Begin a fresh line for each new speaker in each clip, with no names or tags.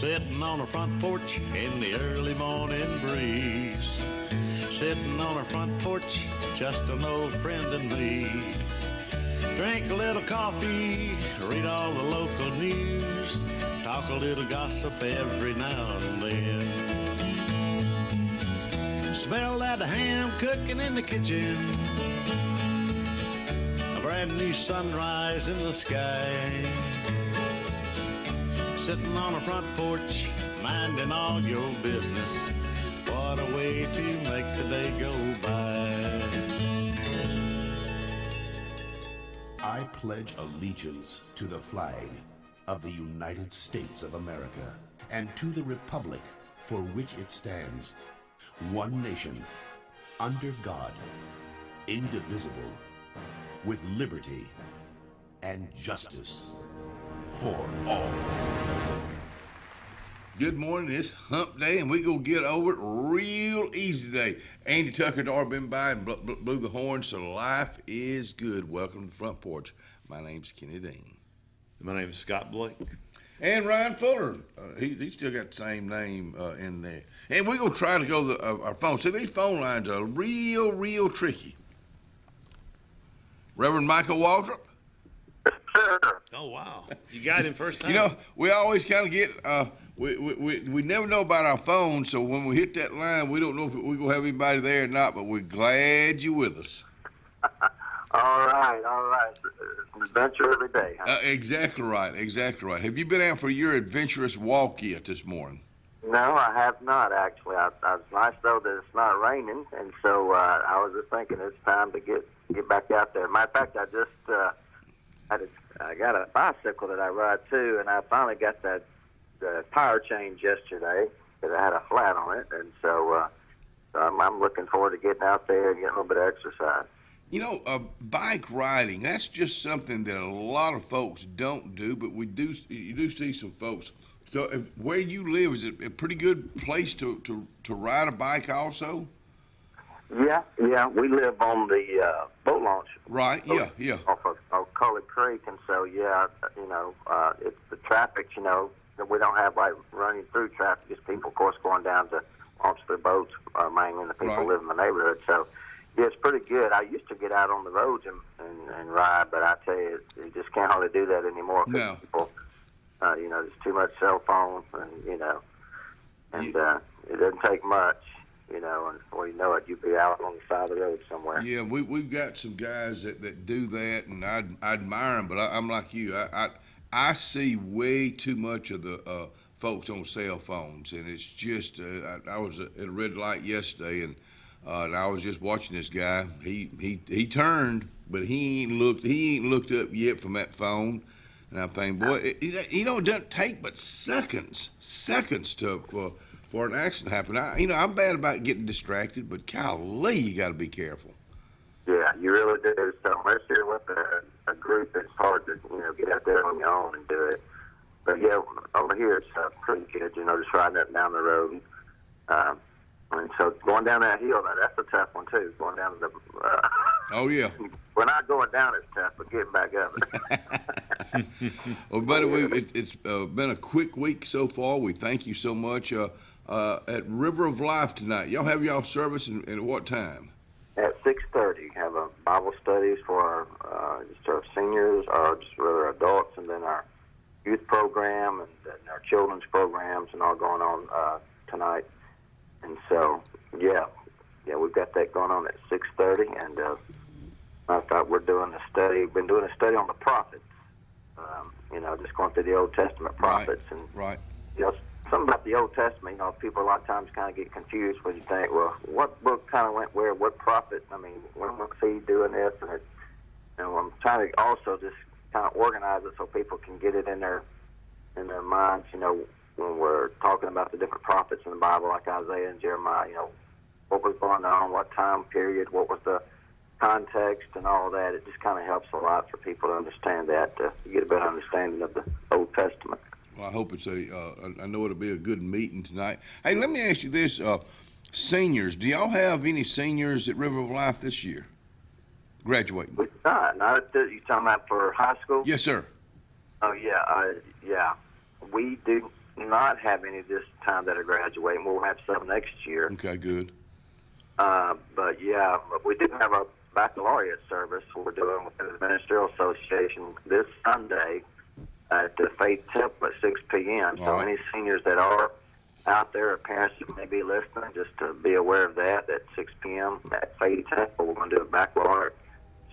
Sitting on the front porch in the early morning breeze. Sitting on our front porch, just an old friend and me. Drink a little coffee, read all the local news, talk a little gossip every now and then. Smell that ham cooking in the kitchen, a brand new sunrise in the sky. Sitting on a front porch, minding all your business. What a way to make the day go by.
I pledge allegiance to the flag of the United States of America and to the republic for which it stands, one nation, under God, indivisible, with liberty and justice for all.
Good morning, it's hump day, and we gonna get over it real easy today. Andy Tucker already been by and blew the horn, so life is good. Welcome to the front porch. My name's Kenny Dean.
My name is Scott Blake.
And Ryan Fuller, he still got the same name in there. And we're gonna try to go to our phone. See, these phone lines are real tricky. Reverend Michael Waldrop.
Oh, wow. You got him first time.
You know, we always kind of get, we never know about our phone, so when we hit that line, we don't know if we're going to have anybody there or not, but we're glad you're with us.
All right. It's an adventure every day, huh?
Exactly right. Have you been out for your adventurous walk yet this morning?
No, I have not, actually. It's nice, though, that it's not raining, and so I was just thinking it's time to get back out there. Matter of fact, I got a bicycle that I ride too, and I finally got that tire change yesterday because I had a flat on it, and so I'm looking forward to getting out there and getting a little bit of exercise.
You know, bike riding, that's just something that a lot of folks don't do, but you do see some folks. So where you live, is it a pretty good place to ride a bike also?
Yeah, we live on the boat launch.
Right, yeah.
Off of Cully Creek, and so, it's the traffic, we don't have, like, running through traffic, just people, of course, going down to launch their boats, mainly the people live in the neighborhood. So, yeah, it's pretty good. I used to get out on the roads and ride, but I tell you, you just can't hardly do that anymore.
No.
People, there's too much cell phone, and, it doesn't take much. And before you know it, you'll be out on the side of the road somewhere.
Yeah, we've got some guys that do that, and I admire them, but I'm like you. I see way too much of the folks on cell phones, and it's just I was at a red light yesterday, and I was just watching this guy. He turned, but he ain't looked up yet from that phone, and I'm thinking, boy, it doesn't take but seconds for an accident to happen. I'm bad about getting distracted, but golly, you got to be careful.
Yeah, you really do. So unless you're with a group, it's hard to get out there on your own and do it. But yeah, over here it's pretty good. Just riding up and down the road. And so going down that hill, that's a tough one too. Going down the.
Oh yeah.
We're not going down it's tough, but getting back up.
Well, buddy, it's been a quick week so far. We thank you so much. At River of Life tonight, y'all have y'all service at what time?
At 6:30, have a Bible studies for our seniors, or just rather adults, and then our youth program and our children's programs, and all going on tonight. And so, yeah, we've got that going on at 6:30. And I thought we're doing a study. We've been doing a study on the prophets. Just going through the Old Testament prophets, and something about the Old Testament, people a lot of times kind of get confused when you think, well, what book kind of went where, what prophet? I mean, when was he doing this? And I'm trying to also just kind of organize it so people can get it in their minds, when we're talking about the different prophets in the Bible, like Isaiah and Jeremiah, what was going on, what time period, what was the context and all that. It just kind of helps a lot for people to understand that, to get a better understanding of the Old Testament.
Well, I hope it's I know it'll be a good meeting tonight. Hey, let me ask you this, seniors, do y'all have any seniors at River of Life this year graduating?
Not you talking about for high school?
Yes, sir.
Oh, yeah, yeah. We do not have any this time that are graduating. We'll have some next year.
Okay, good.
But yeah, we did have our baccalaureate service we're doing with the Ministerial Association this Sunday at the Faith Temple at 6 p.m. So
right.
any seniors that are out there, or parents that may be listening, just to be aware of that, at 6 p.m. at Faith Temple, we're going to do a baccalaureate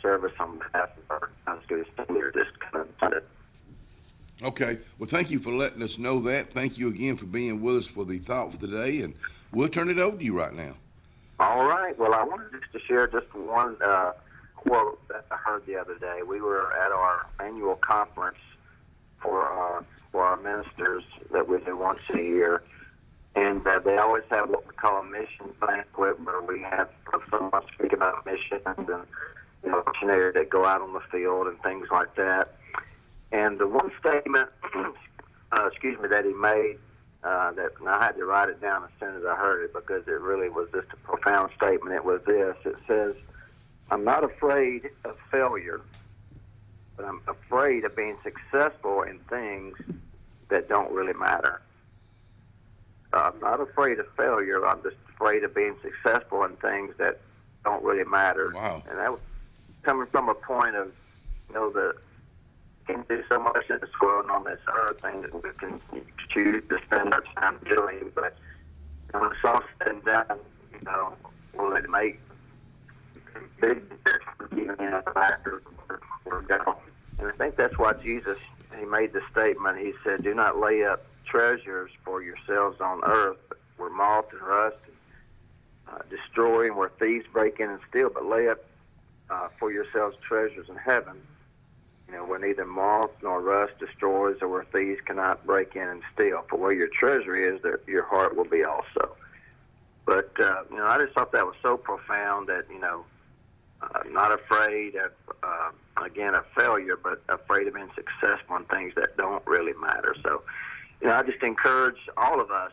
service on behalf of our high school seniors this coming Sunday.
Okay. Well, thank you for letting us know that. Thank you again for being with us for the thought for today, and we'll turn it over to you right now.
All right. Well, I wanted just to share just one quote that I heard the other day. We were at our annual conference for our ministers that we do once a year, and they always have what we call a mission banquet, where we have someone speak about missions and missionaries that go out on the field and things like that. And the one statement, that he made, that and I had to write it down as soon as I heard it, because it really was just a profound statement. It was this. It says, "I'm not afraid of failure, but I'm afraid of being successful in things that don't really matter." I'm not afraid of failure. I'm just afraid of being successful in things that don't really matter.
Wow.
And that was coming from a point of, that we can do so much in this world and on this earth, things that we can choose to spend our time doing. But when it's all said and done, will it make big difference after we're gone? And I think that's why Jesus, he made the statement. He said, "Do not lay up treasures for yourselves on earth, where moth and rust destroy, and where thieves break in and steal, but lay up for yourselves treasures in heaven, where neither moth nor rust destroys, or where thieves cannot break in and steal. For where your treasure is, there your heart will be also." But I just thought that was so profound that not afraid of of failure, but afraid of being successful in things that don't really matter. So I just encourage all of us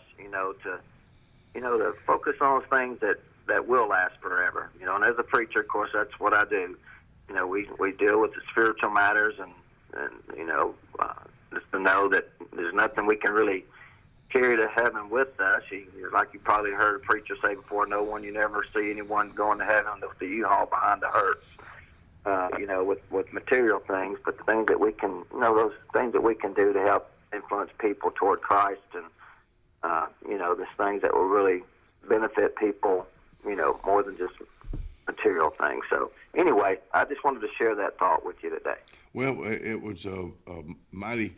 to focus on those things that will last forever. And as a preacher, of course, that's what I do. We deal with the spiritual matters, and just to know that there's nothing we can really carry to heaven with us. Like you probably heard a preacher say before, you never see anyone going to heaven with the U-Haul behind the hearse, with material things, but the things that we can, those things that we can do to help influence people toward Christ, and there's things that will really benefit people, more than just material things. So anyway, I just wanted to share that thought with you today.
Well, it was mighty.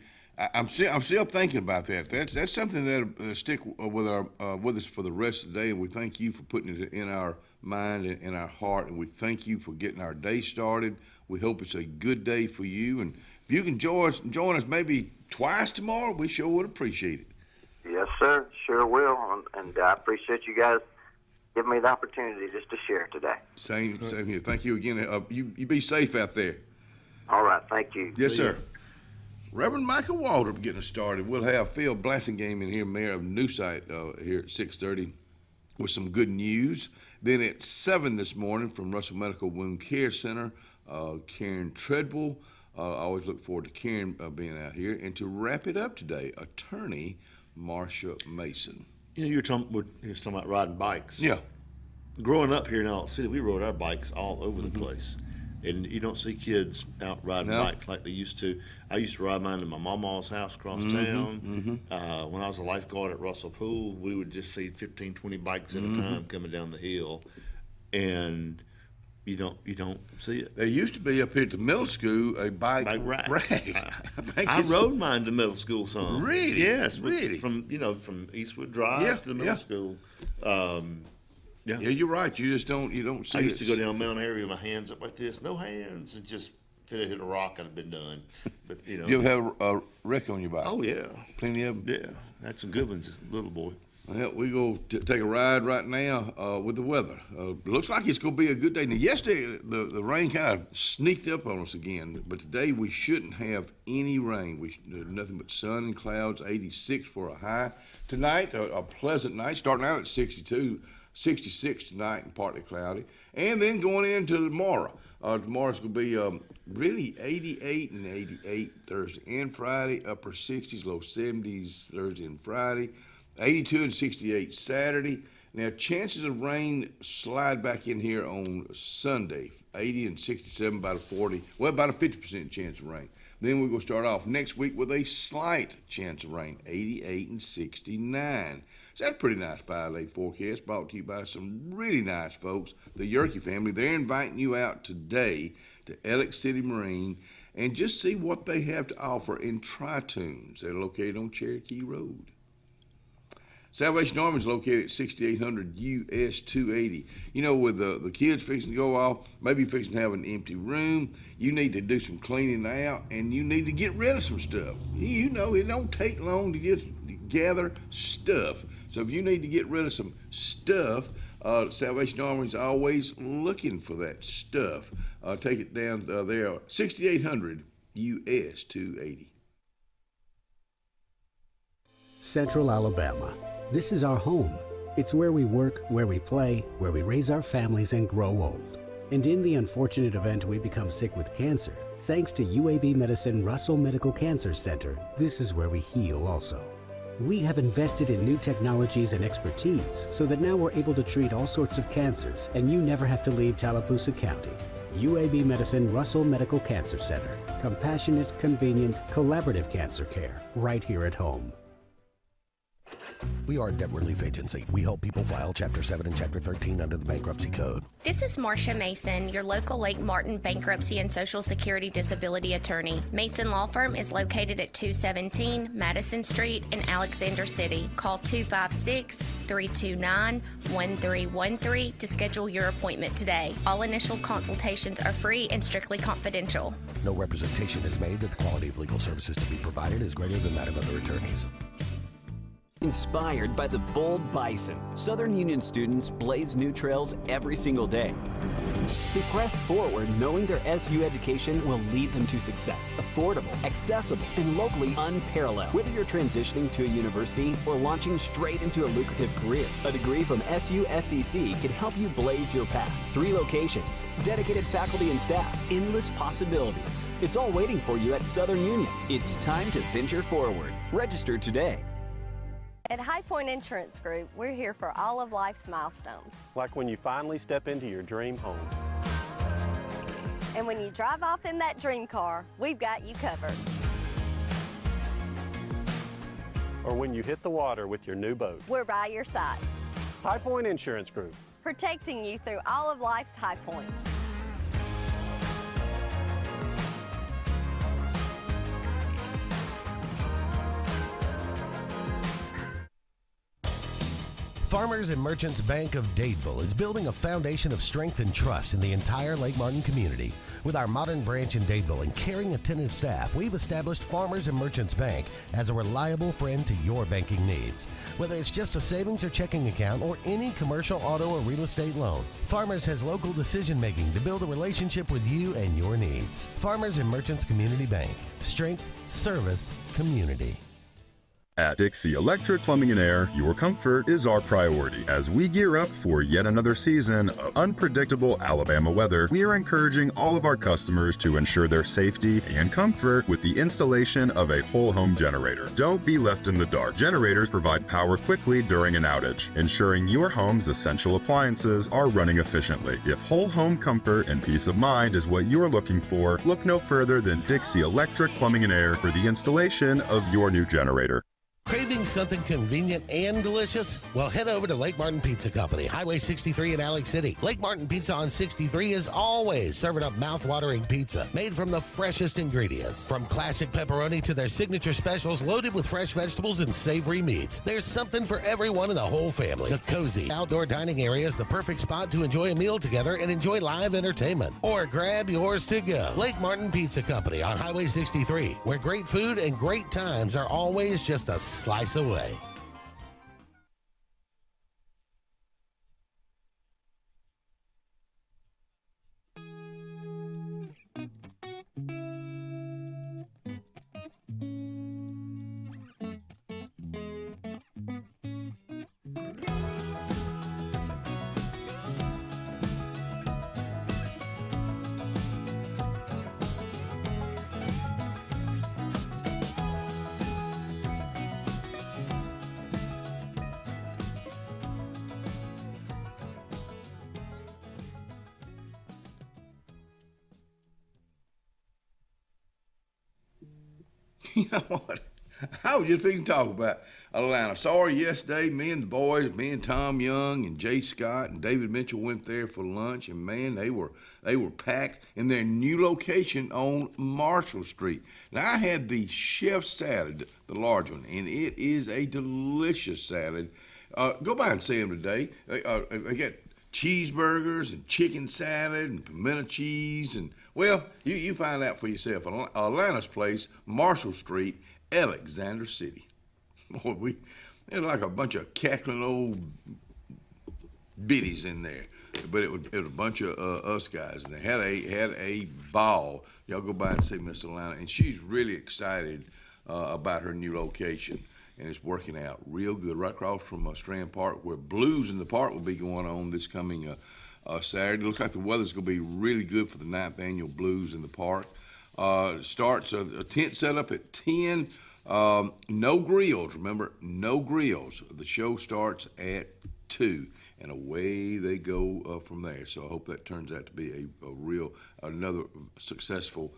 I'm still thinking about that. That's something that'll stick with us for the rest of the day. And we thank you for putting it in our mind and in our heart. And we thank you for getting our day started. We hope it's a good day for you. And if you can join us maybe twice tomorrow, we sure would appreciate it.
Yes, sir. Sure will. And I appreciate you guys giving me the opportunity just to share today.
Same here. Thank you again. You be safe out there.
All right. Thank you.
Yes, sir. Reverend Michael Waldrop getting us started. We'll have Phil Blassingame in here, Mayor of Newsite, here at 6:30 with some good news. Then at 7 this morning from Russell Medical Wound Care Center, Karen Treadwell. I always look forward to Karen being out here. And to wrap it up today, attorney Marsha Mason.
You were talking about riding bikes.
Yeah.
Growing up here in Allen City, we rode our bikes all over the place. And you don't see kids out riding bikes like they used to. I used to ride mine to my mama's house across town. When I was a lifeguard at Russell Pool, we would just see 15, 20 bikes at a time coming down the hill. And you don't see it.
There used to be up here at the middle school a bike rack.
I rode mine to middle school some.
Really?
Yes.
Really?
From Eastwood Drive to the middle school.
Yeah, you're right. You just don't see it.
I used to go down Mount Airy with my hands up like this, no hands, and just if it hit a rock, I'd have been done. But
You ever have a wreck on your bike?
Oh yeah,
Plenty of them.
yeah, had some good ones, little boy.
Well, we go take a ride right now with the weather. Looks like it's going to be a good day. Now, yesterday, the rain kind of sneaked up on us again, but today we shouldn't have any rain. Nothing but sun and clouds, 86 for a high. Tonight, a pleasant night, starting out at 62, 66 tonight and partly cloudy. And then going into tomorrow. Tomorrow's going to be really 88 and 88 Thursday and Friday, upper 60s, low 70s Thursday and Friday, 82 and 68 Saturday. Now, chances of rain slide back in here on Sunday, 80 and 67, about a 50% chance of rain. Then we're going to start off next week with a slight chance of rain, 88 and 69. So that's a pretty nice 5-day forecast brought to you by some really nice folks, the Yerke family. They're inviting you out today to Alex City Marine and just see what they have to offer in Tri-Tunes. They're located on Cherokee Road. Salvation Army is located at 6800 US 280. You know, with the kids fixing to go off, maybe fixing to have an empty room, you need to do some cleaning out, and you need to get rid of some stuff. You know, it don't take long to gather stuff. So if you need to get rid of some stuff, Salvation Army is always looking for that stuff. Take it down there, 6800 US 280.
Central Alabama. This is our home. It's where we work, where we play, where we raise our families and grow old. And in the unfortunate event we become sick with cancer, thanks to UAB Medicine Russell Medical Cancer Center, this is where we heal also. We have invested in new technologies and expertise so that now we're able to treat all sorts of cancers, and you never have to leave Tallapoosa County. UAB Medicine Russell Medical Cancer Center. Compassionate, convenient, collaborative cancer care right here at home.
We are a debt relief agency. We help people file Chapter 7 and Chapter 13 under the Bankruptcy Code.
This is Marcia Mason, your local Lake Martin bankruptcy and Social Security disability attorney. Mason Law Firm is located at 217 Madison Street in Alexander City. Call 256-329-1313 to schedule your appointment today. All initial consultations are free and strictly confidential.
No representation is made that the quality of legal services to be provided is greater than that of other attorneys.
Inspired by the bold bison, Southern Union students blaze new trails every single day. They press forward knowing their SU education will lead them to success. Affordable, accessible, and locally unparalleled. Whether you're transitioning to a university or launching straight into a lucrative career, a degree from SU SEC can help you blaze your path. 3 locations, dedicated faculty and staff, endless possibilities. It's all waiting for you at Southern Union. It's time to venture forward. Register today.
At High Point Insurance Group, we're here for all of life's milestones.
Like when you finally step into your dream home.
And when you drive off in that dream car, we've got you covered.
Or when you hit the water with your new boat.
We're by your side.
High Point Insurance Group.
Protecting you through all of life's high points.
Farmers and Merchants Bank of Dadeville is building a foundation of strength and trust in the entire Lake Martin community. With our modern branch in Dadeville and caring, attentive staff, we've established Farmers and Merchants Bank as a reliable friend to your banking needs. Whether it's just a savings or checking account or any commercial, auto, or real estate loan, Farmers has local decision-making to build a relationship with you and your needs. Farmers and Merchants Community Bank. Strength, service, community.
At Dixie Electric Plumbing and Air, your comfort is our priority. As we gear up for yet another season of unpredictable Alabama weather, we are encouraging all of our customers to ensure their safety and comfort with the installation of a whole home generator. Don't be left in the dark. Generators provide power quickly during an outage, ensuring your home's essential appliances are running efficiently. If whole home comfort and peace of mind is what you're looking for, look no further than Dixie Electric Plumbing and Air for the installation of your new generator.
Craving something convenient and delicious? Well, head over to Lake Martin Pizza Company, Highway 63 in Alex City. Lake Martin Pizza on 63 is always serving up mouth-watering pizza made from the freshest ingredients. From classic pepperoni to their signature specials loaded with fresh vegetables and savory meats, there's something for everyone in the whole family. The cozy outdoor dining area is the perfect spot to enjoy a meal together and enjoy live entertainment. Or grab yours to go. Lake Martin Pizza Company on Highway 63, where great food and great times are always just a slice away.
You know what? I was just thinking talk about Atlanta. Saw her yesterday. Me and the boys, me and Tom Young and Jay Scott and David Mitchell went there for lunch, and man, they were packed in their new location on Marshall Street. Now I had the chef salad, the large one, and it is a delicious salad. Go by and see them today. They got cheeseburgers and chicken salad and pimento cheese, and well, you find out for yourself. Atlanta's place, Marshall Street, Alexander City. Boy, there's like a bunch of cackling old biddies in there, but it was a bunch of us guys, and they had a ball. Y'all go by and see Miss Atlanta, and she's really excited about her new location, and it's working out real good. Right across from Strand Park, where Blues in the Park will be going on this coming Saturday. Looks like the weather's going to be really good for the 9th annual Blues in the Park. Starts a tent set up at 10. No grills, remember, no grills. The show starts at 2, and away they go from there. So I hope that turns out to be another successful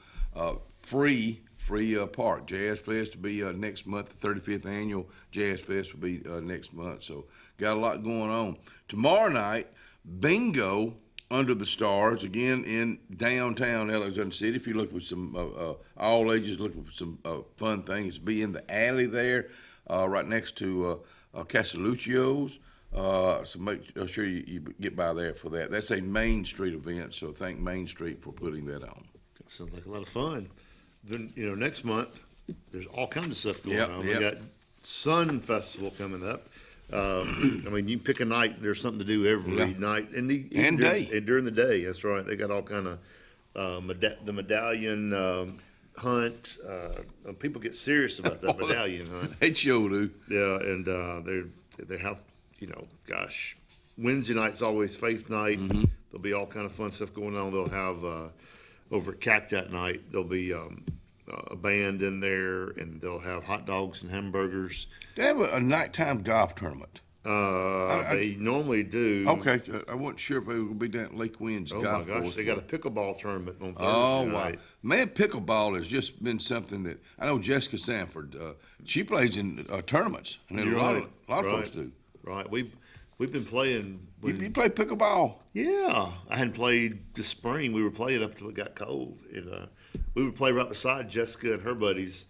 free park. Jazz Fest will be next month. The 35th annual Jazz Fest will be next month. So got a lot going on. Tomorrow night, bingo under the stars, again in downtown Alexander City. If you look for some, all ages looking for some fun things, be in the alley there, right next to Casaluccio's. So make sure you get by there for that. That's a Main Street event, so thank Main Street for putting that on.
Sounds like a lot of fun. Then, next month, there's all kinds of stuff going on. We got Sun Festival coming up. I mean, you pick a night. There's something to do every night and during the day. That's right. They got all kind of the medallion hunt. People get serious about that medallion hunt.
They sure do.
Yeah, and they have Wednesday night's always faith night. Mm-hmm. There'll be all kind of fun stuff going on. They'll have over at CAC that night. There'll be a band in there, and they'll have hot dogs and hamburgers.
They have a nighttime golf tournament.
They normally do.
Okay, I wasn't sure if they would be down at Lake Wind's golf course.
Oh my gosh, they got a pickleball tournament on Thursday
night. Wow. Man, pickleball has just been something that I know Jessica Sanford, she plays in tournaments, and a lot of folks do.
Right, we've been playing.
You play pickleball?
Yeah, I hadn't played this spring. We were playing up until it got cold, and we would play right beside Jessica and her buddies,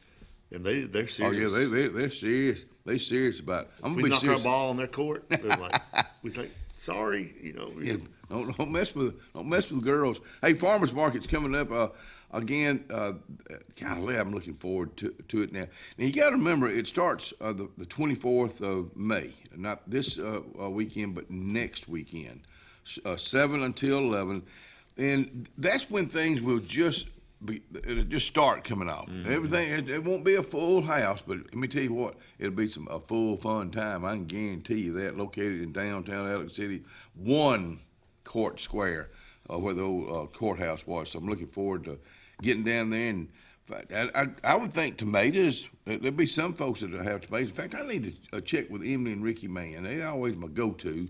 and they're serious.
Oh yeah, they're serious. They're serious about it.
I'm gonna be knock serious. Our ball on their court. They're like, we think sorry,
Yeah, don't mess with the girls. Hey, farmers market's coming up again. Golly, I'm looking forward to it now. Now you got to remember, it starts the 24th of May, not this weekend, but next weekend, 7 until 11, and that's when things will it'll just start coming off. Mm-hmm. Everything, it won't be a full house, but let me tell you what, it'll be a full fun time. I can guarantee you that. Located in downtown Alex City, 1 Court Square, where the old courthouse was. So I'm looking forward to getting down there. And I would think tomatoes, there'll be some folks that have tomatoes. In fact, I need to check with Emily and Ricky Mann. They're always my go-to,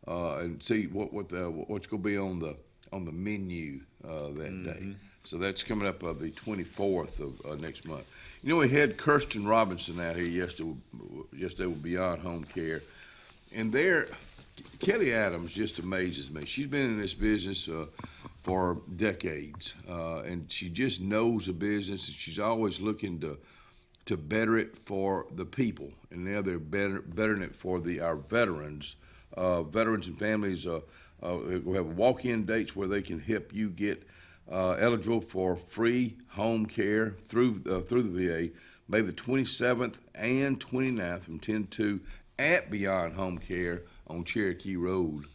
and see what's going to be on the menu that day. So that's coming up the 24th of next month. We had Kirsten Robinson out here yesterday with Beyond Home Care. And Kelly Adams just amazes me. She's been in this business for decades, and she just knows the business, and she's always looking to better it for the people. And now they're bettering it for our veterans. Veterans and families we have walk-in dates where they can help you get eligible for free home care through the VA, May the 27th and 29th from 10 to at Beyond Home Care on Cherokee Road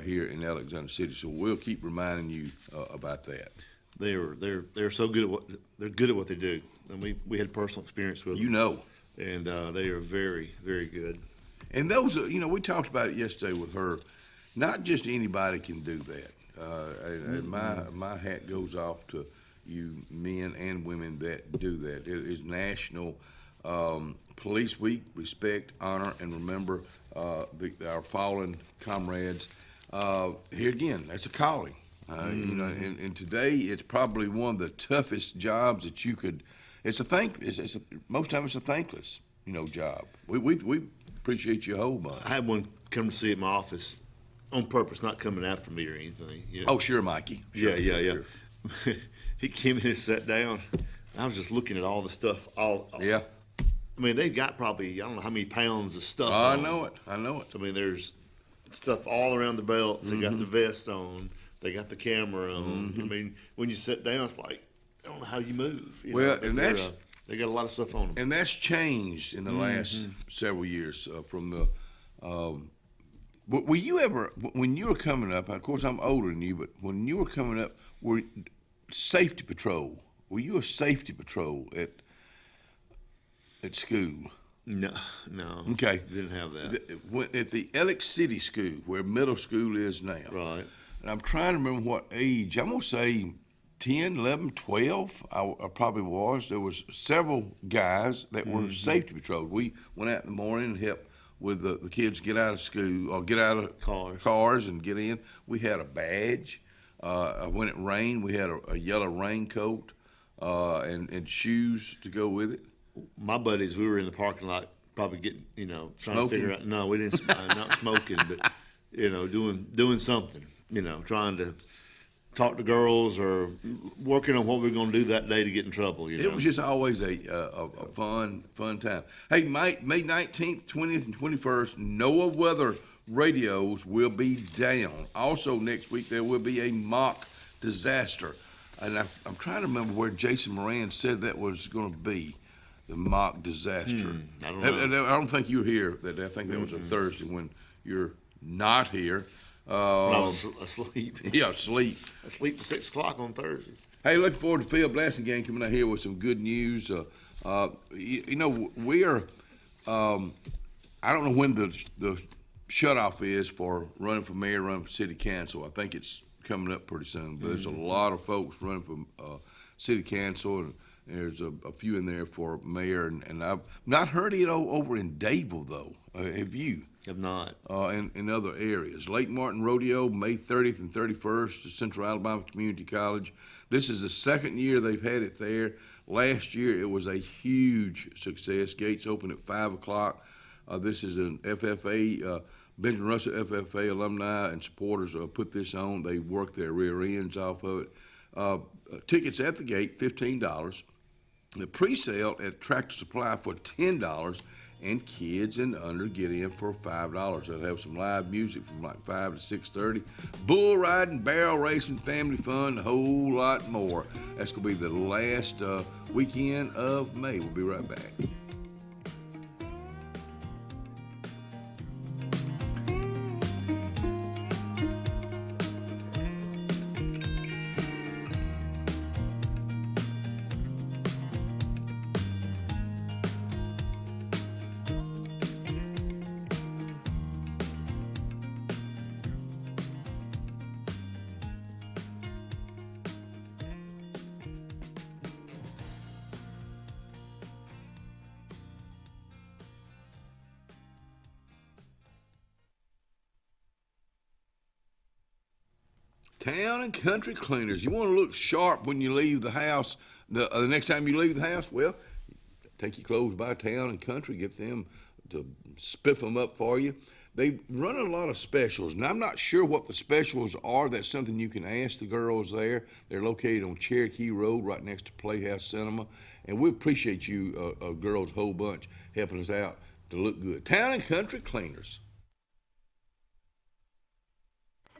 here in Alexander City. So we'll keep reminding you about that.
They're so good at what they do, and we had personal experience with them. And they are very, very good.
And those, we talked about it yesterday with her. Not just anybody can do that. And my hat goes off to you men and women that do that. It is National Police Week. Respect, honor, and remember our fallen comrades. Here again, that's a calling. And today it's probably one of the toughest jobs that you could it's most time it's a thankless, job. We appreciate you a whole bunch.
I had one come to see at my office on purpose, not coming after me or anything.
Oh, sure, Mikey. Sure.
He came in and sat down. I was just looking at all the stuff.
Yeah.
I mean, they've got probably, I don't know how many pounds of stuff
I
on.
know it. I mean,
there's stuff all around the belts. They got the vest on. They got the camera on. I mean, when you sit down, it's like, I don't know how you move.
And
they got a lot of stuff on them.
And that's changed in the last several years from the. Were you ever, when you were coming up? Of course, I'm older than you, but when you were coming up, were safety patrol? Were you a safety patrol at school?
No.
Okay.
Didn't have that.
At the Alex City School, where middle school is now.
Right.
And I'm trying to remember what age. I'm going to say 10, 11, 12, I probably was. There was several guys that were safety patrols. We went out in the morning and helped with the kids get out of school or get out of cars and get in. We had a badge. When it rained, we had a yellow raincoat and shoes to go with it.
My buddies, we were in the parking lot probably getting, trying
Smoking?
to figure out. No, we didn't, not smoking, but, doing something, trying to talk to girls or working on what we're going to do that day to get in trouble.
It was just always a fun time. Hey, May 19th, 20th, and 21st, NOAA weather radios will be down. Also, next week, there will be a mock disaster. And I'm trying to remember where Jason Moran said that was going to be, the mock disaster.
I don't know.
I don't think you were here. I think that was a Thursday when you're not here.
When I was asleep.
Yeah, asleep.
Asleep at 6 o'clock on Thursday.
Hey, looking forward to Phil Blasting Gang coming out here with some good news. We are, I don't know when the shutoff is for running for mayor, running for city council. I think it's coming up pretty soon. But there's a lot of folks running for city council, and there's a few in there for mayor. And I've not heard it over in Dadeville, though. Have you?
Have not.
In other areas. Lake Martin Rodeo, May 30th and 31st at Central Alabama Community College. This is the second year they've had it there. Last year it was a huge success. Gates open at 5 o'clock. This is an FFA, Benjamin Russell FFA alumni and supporters put this on. They work their rear ends off of it. Tickets at the gate, $15. The pre-sale at Tractor Supply for $10. And kids and under get in for $5. They'll have some live music from like 5 to 6:30. Bull riding, barrel racing, family fun, a whole lot more. That's going to be the last weekend of May. We'll be right back. Town and Country Cleaners. You want to look sharp when you leave the house. The next time you leave the house, well, take your clothes by Town and Country, get them to spiff them up for you. They run a lot of specials, and I'm not sure what the specials are. That's something you can ask the girls there. They're located on Cherokee Road right next to Playhouse Cinema, and we appreciate you girls, whole bunch, helping us out to look good. Town and Country Cleaners.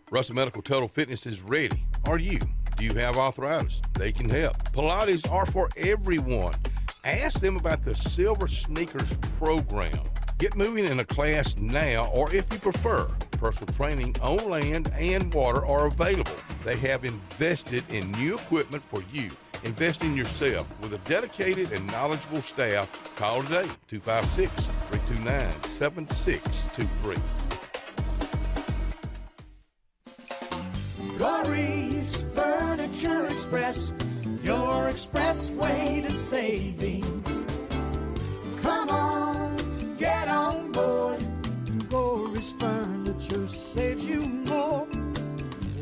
Russell Medical Total Fitness is ready. Are you? Do you have arthritis? They can help. Pilates are for everyone. Ask them about the Silver Sneakers program. Get moving in a class now, or if you prefer, personal training on land and water are available. They have invested in new equipment for you. Invest in yourself with a dedicated and knowledgeable staff. Call today, 256-329-7623.
Rory's Furniture Express, your expressway to savings. Come on, get on board. Rory's Furniture saves you more.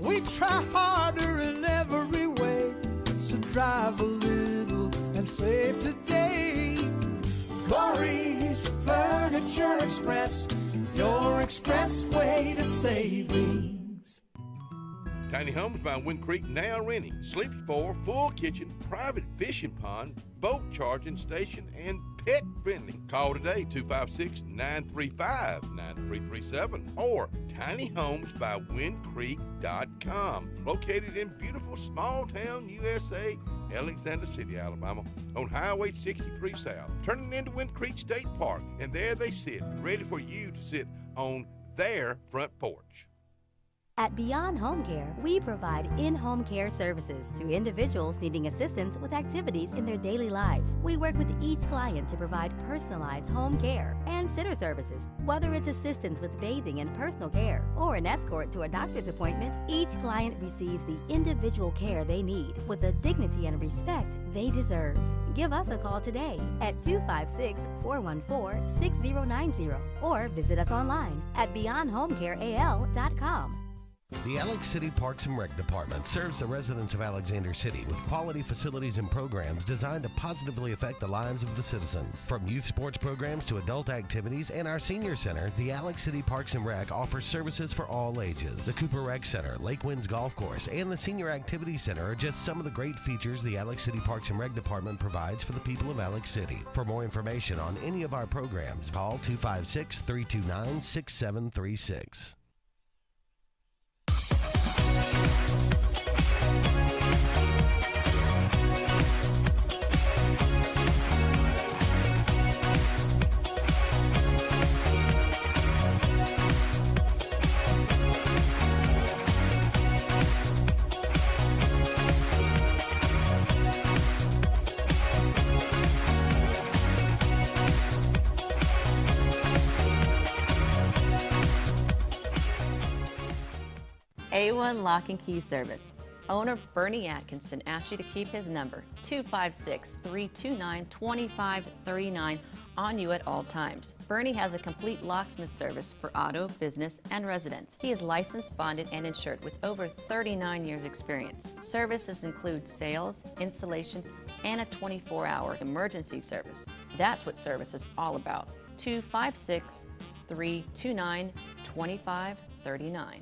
We try harder in every way, so drive a little and and save today. Corey's Furniture Express, your expressway to savings.
Tiny Homes by Wind Creek now renting. Sleepy 4, full kitchen, private fishing pond, boat charging station, and pet friendly. Call today, 256-935-9337 or tinyhomesbywindcreek.com. Located in beautiful small town USA, Alexander City, Alabama, on Highway 63 South, turning into Wind Creek State Park. And there they sit, ready for you to sit on their front porch.
At Beyond Home Care, we provide in-home care services to individuals needing assistance with activities in their daily lives. We work with each client to provide personalized home care and sitter services. Whether it's assistance with bathing and personal care or an escort to a doctor's appointment, each client receives the individual care they need with the dignity and respect they deserve. Give us a call today at 256-414-6090 or visit us online at beyondhomecareal.com.
The Alex City Parks and Rec Department serves the residents of Alexander City with quality facilities and programs designed to positively affect the lives of the citizens. From youth sports programs to adult activities and our senior center, the Alex City Parks and Rec offers services for all ages. The Cooper Rec Center, Lake Winds Golf Course, and the Senior Activity Center are just some of the great features the Alex City Parks and Rec Department provides for the people of Alex City. For more information on any of our programs, call 256-329-6736.
A1 Lock and Key Service. Owner Bernie Atkinson asked you to keep his number, 256-329-2539, on you at all times. Bernie has a complete locksmith service for auto, business, and residence. He is licensed, bonded, and insured with over 39 years experience. Services include sales, installation, and a 24-hour emergency service. That's what service is all about. 256-329-2539.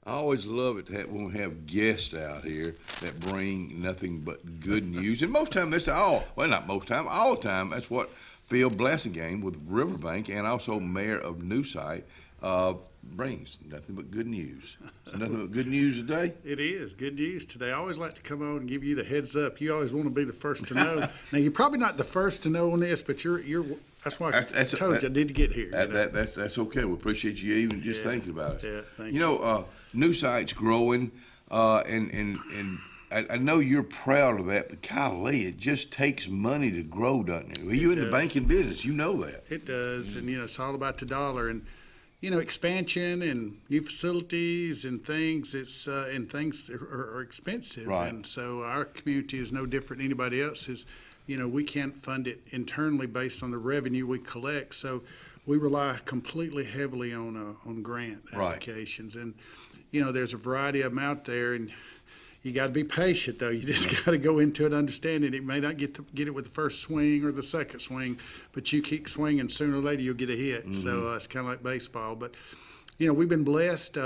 I always love it when we have guests out here that bring nothing but good news. And most time, that's all. Well, not most time, all the time. That's what Phil Blassingame with Riverbank and also Mayor of New Site brings. Nothing but good news. So nothing but good news today?
It is good news today. I always like to come on and give you the heads up. You always want to be the first to know. Now, you're probably not the first to know on this, but you're. That's why I told you I need to get here.
That's okay. We appreciate you even just thinking about it.
Yeah, thank
you. You know, New Site's growing, and I know you're proud of that, but golly, it just takes money to grow, doesn't it? Well, you're in the banking business, you know that.
It does, and it's all about the dollar and expansion and new facilities and things. Things are expensive,
right?
And so our community is no different than anybody else's. We can't fund it internally based on the revenue we collect, so we rely completely heavily on grant applications. And there's a variety of them out there, and you got to be patient though. You just got to go into it understanding it may not get it with the first swing or the second swing, but you keep swinging, sooner or later you'll get a hit. Mm-hmm. So it's kind of like baseball. But we've been blessed.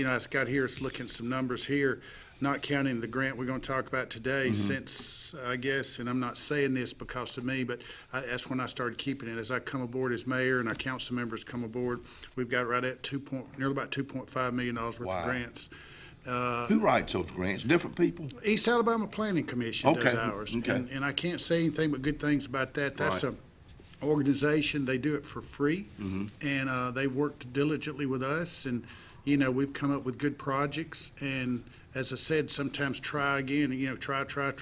I got here, it's looking at some numbers here, not counting the grant we're going to talk about today, since, I guess, and I'm not saying this because of me, but that's when I started keeping it. As I come aboard as mayor and our council members come aboard, we've got right at nearly about $2.5 million worth of grants.
Who writes those grants? Different people?
East Alabama Planning Commission does
Okay,
ours.
okay.
And I can't say anything but good things about that. That's an organization, they do it for free, and they worked diligently with us, and, we've come up with good projects, and as I said, sometimes try again, try.
Sure.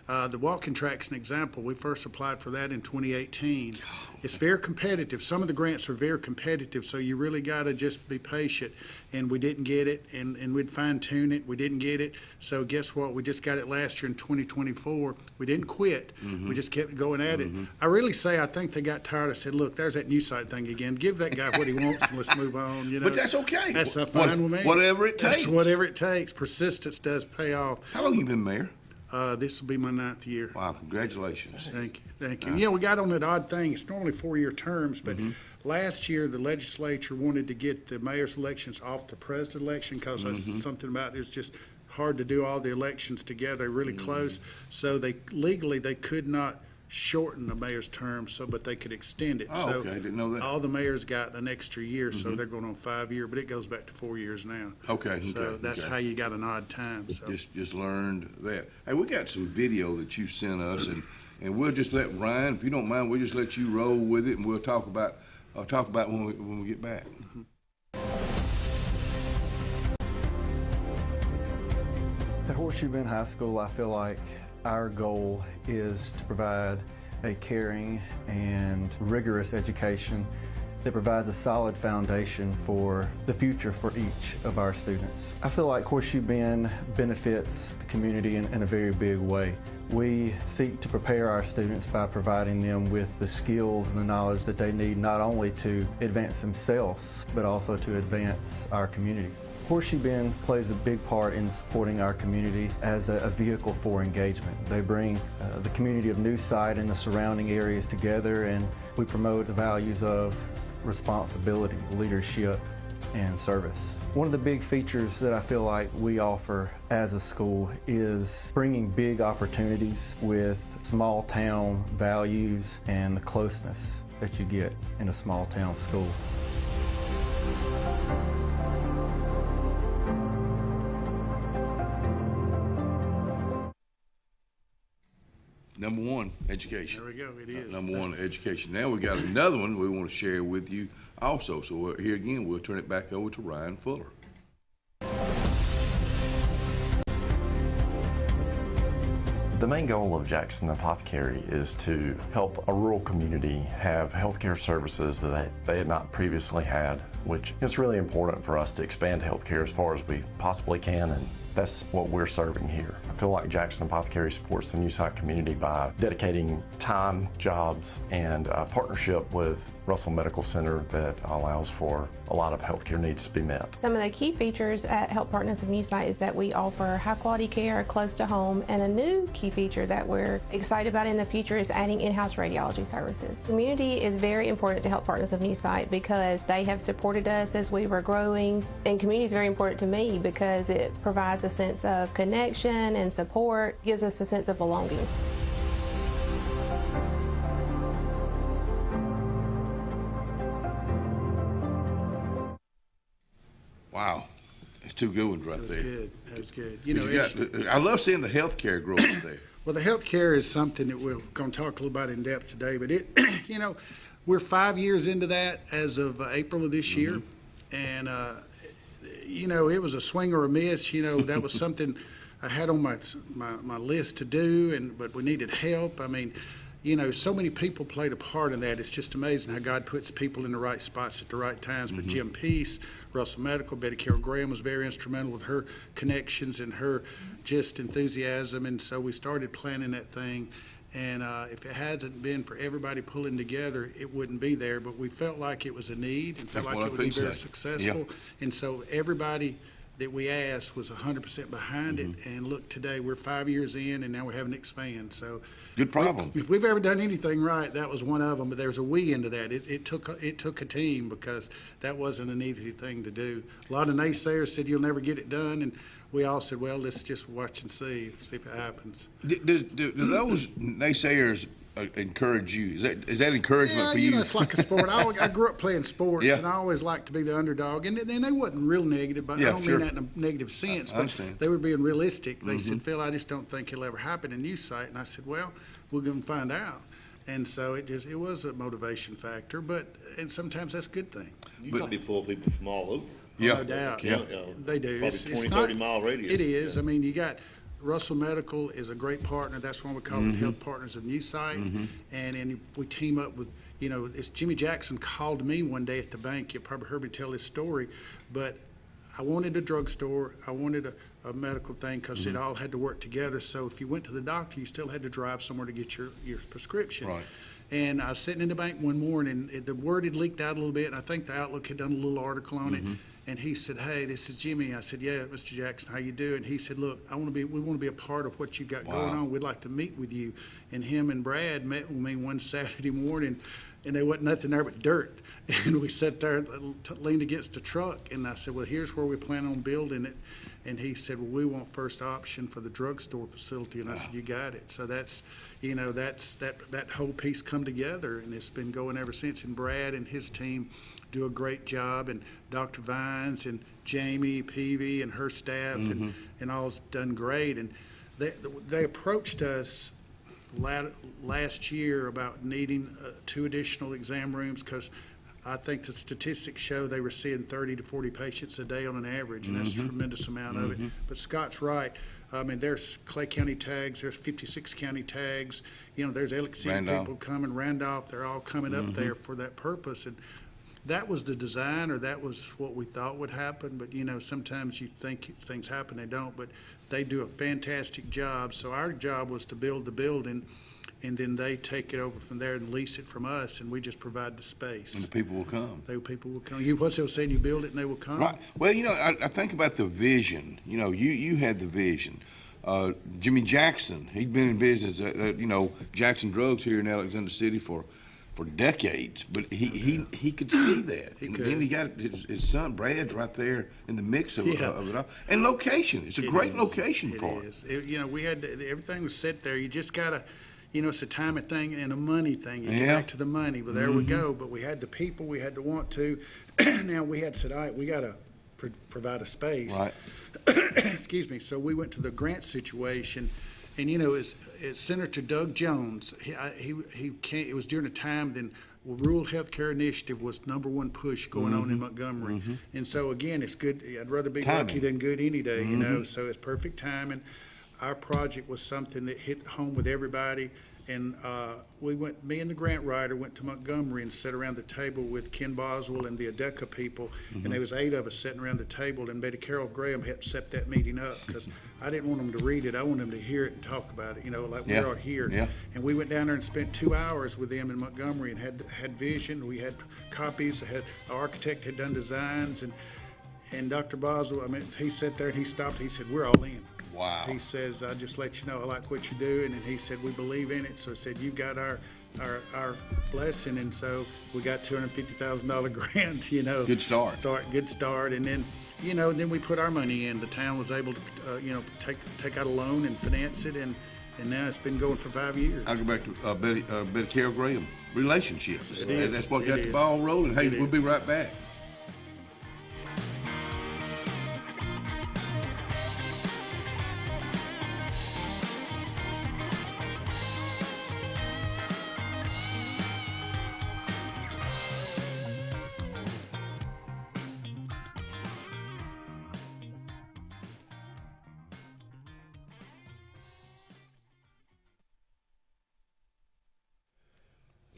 The walking track's an example. We first applied for that in 2018. It's very competitive. Some of the grants are very competitive, so you really got to just be patient. And we didn't get it, and we'd fine tune it. We didn't get it. So guess what? We just got it last year in 2024. We didn't quit. We just kept going at it. I really say I think they got tired. I said, look, there's that new site thing again. Give that guy what he wants and let's move on.
But that's okay.
That's fine with me.
Whatever it takes.
That's whatever it takes. Persistence does pay off.
How long you been mayor?
This will be my 9th year.
Wow, congratulations.
Thank you. We got on that odd thing. It's normally 4-year terms, but last year the legislature wanted to get the mayor's elections off the president election because that's something about it's just hard to do all the elections together really close. So they could not shorten the mayor's term, but they could extend it.
Oh, okay, didn't know that.
All the mayors got an extra year, so they're going on 5-year, but it goes back to 4 years now.
Okay.
So that's how you got an odd time. So.
Just learned that. Hey, we got some video that you sent us, and we'll just let Ryan, if you don't mind, we'll just let you roll with it, and we'll talk about when we get back.
At Horseshoe Bend High School, I feel like our goal is to provide a caring and rigorous education that provides a solid foundation for the future for each of our students. I feel like Horseshoe Bend benefits the community in a very big way. We seek to prepare our students by providing them with the skills and the knowledge that they need not only to advance themselves, but also to advance our community. Horseshoe Bend plays a big part in supporting our community as a vehicle for engagement. They bring the community of New Site and the surrounding areas together, and we promote the values of responsibility, leadership, and service. One of the big features that I feel like we offer as a school is bringing big opportunities with small town values and the closeness that you get in a small town school.
Number one, education.
There we go, it is.
Number one, education. Now we got another one we want to share with you also. So here again, we'll turn it back over to Ryan Fuller.
The main goal of Jackson Apothecary is to help a rural community have healthcare services that they had not previously had, which is really important for us to expand healthcare as far as we possibly can, and that's what we're serving here. I feel like Jackson Apothecary supports the New Site community by dedicating time, jobs, and a partnership with Russell Medical Center that allows for a lot of healthcare needs to be met.
Some of the key features at Health Partners of New Site is that we offer high quality care close to home, and a new key feature that we're excited about in the future is adding in-house radiology services. Community is very important to Health Partners of New Site because they have supported us as we were growing, and community is very important to me because it provides a sense of connection and support, gives us a sense of belonging.
Wow, it's two good ones right there.
That's good.
I love seeing the healthcare growth there.
Well, the healthcare is something that we're going to talk a little about in depth today, but we're 5 years into that as of April of this year, and it was a swing or a miss. That was something I had on my list to do, but we needed help. I mean, so many people played a part in that. It's just amazing how God puts people in the right spots at the right times. But Jim Peace, Russell Medical, Betty Carroll Graham was very instrumental with her connections and her just enthusiasm. And so we started planning that thing. And if it hasn't been for everybody pulling together, it wouldn't be there. But we felt like it was a need and felt like it would be very successful. Yeah. And so everybody that we asked was 100% behind it. And look, today we're 5 years in, and now we're having to expand. So
good problem.
If we've ever done anything right, that was one of them. But there's a we into that. It took a team, because that wasn't an easy thing to do. A lot of naysayers said you'll never get it done, and we all said, well, let's just watch and see if it happens.
Do those naysayers encourage you? Is that encouragement for you?
It's like a sport. I grew up playing sports, and I always liked to be the underdog. And they wasn't real negative, but I don't mean that in a negative sense. But they were being realistic. They said, Phil, I just don't think it'll ever happen in YouSite. And I said, well, we're going to find out. And so it was a motivation factor, and sometimes that's a good thing.
You probably pull people from all over.
No doubt. They do.
Probably 20-30 mile radius.
It is. I mean, you got Russell Medical is a great partner. That's why we call it Health Partners of YouSite. And we team up with, it's Jimmy Jackson called me one day at the bank. You probably heard me tell this story, but I wanted a drugstore. I wanted a medical thing, because it all had to work together. So if you went to the doctor, you still had to drive somewhere to get your prescription.
Right.
And I was sitting in the bank one morning, and the word had leaked out a little bit, and I think the Outlook had done a little article on it. And he said, hey, this is Jimmy. I said, yeah, Mr. Jackson, how you doing? He said, look, we want to be a part of what you got going on. We'd like to meet with you. And him and Brad met with me one Saturday morning, and there wasn't nothing there but dirt. And we sat there and leaned against the truck, and I said, well, here's where we plan on building it. And he said, well, we want first option for the drugstore facility. And I said, you got it. So that's, that whole piece come together, and it's been going ever since. And Brad and his team do a great job, and Dr. Vines and Jamie Peavy and her staff and all's done great. And they approached us last year about needing 2 additional exam rooms, because I think the statistics show they were seeing 30 to 40 patients a day on an average, and that's a tremendous amount of it. But Scott's right. I mean, there's Clay County tags, there's 56 county tags. There's Alex City people coming, Randolph. They're all coming up there for that purpose. And that was the design, or that was what we thought would happen. But, sometimes you think things happen, they don't. But they do a fantastic job. So our job was to build the building, and then they take it over from there and lease it from us, and we just provide the space.
And the people will come.
People will come. What's they saying? You build it and they will come.
Right. Well, I think about the vision. You had the vision. Jimmy Jackson, he'd been in business Jackson Drugs here in Alexander City for decades, but he could see that. And then he got his son Brad's right there in the mix of it all. And location, it's a great location for it.
It is. We had everything was set there. You just gotta. It's a timing thing and a money thing. You get back to the money, but there we go. But we had the people, we had the want to. Now we had said, all right, we got to provide a space.
Right.
Excuse me. So we went to the grant situation, and it's Senator Doug Jones. He came. It was during a time then Rural Healthcare Initiative was #1 push going on in Montgomery, and so again, it's good. I'd rather be lucky than good any day. So it's perfect timing. Our project was something that hit home with everybody, and me and the grant writer went to Montgomery and sat around the table with Ken Boswell and the ADECA people, and there was 8 of us sitting around the table, and Betty Carol Graham helped set that meeting up, because I didn't want them to read it. I wanted them to hear it and talk about it, like we are here. Yeah. And we went down there and spent 2 hours with them in Montgomery and had vision. We had copies. Our architect had done designs, and Dr. Boswell, he sat there and he stopped. He said, we're all in.
Wow.
He says, I just let you know I like what you're doing. And he said, we believe in it. So I said, you got our blessing. And so we got $250,000 grant,
Good start.
Good start. And then, then we put our money in. The town was able to, take out a loan and finance it. And now it's been going for 5 years.
I'll go back to Betty Carol Graham. Relationships. That's what got the ball rolling. Hey, we'll be right back.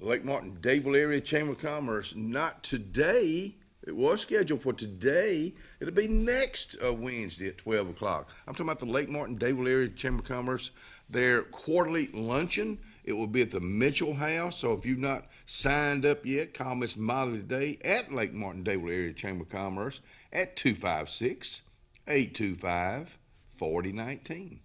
Lake Martin Dadeville Area Chamber of Commerce, not today. It was scheduled for today. It'll be next Wednesday at 12 o'clock. I'm talking about the Lake Martin Dadeville Area Chamber of Commerce, their quarterly luncheon. It will be at the Mitchell House. So if you've not signed up yet, call Miss Molly today at Lake Martin Dadeville Area Chamber of Commerce at 256 825-4019.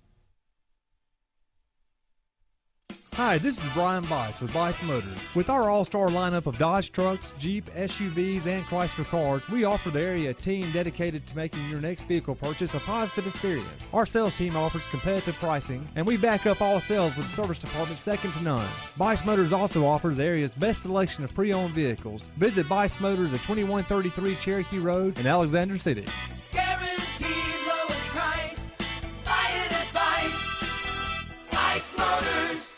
Hi, this is Brian Bice with Bice Motors. With our all-star lineup of Dodge trucks, Jeep, SUVs, and Chrysler cars, we offer the area a team dedicated to making your next vehicle purchase a positive experience. Our sales team offers competitive pricing, and we back up all sales with a service department second to none. Bice Motors also offers the area's best selection of pre-owned vehicles. Visit Bice Motors at 2133 Cherokee Road in Alexander City.
Guaranteed lowest price. Buy it at Bice Motors.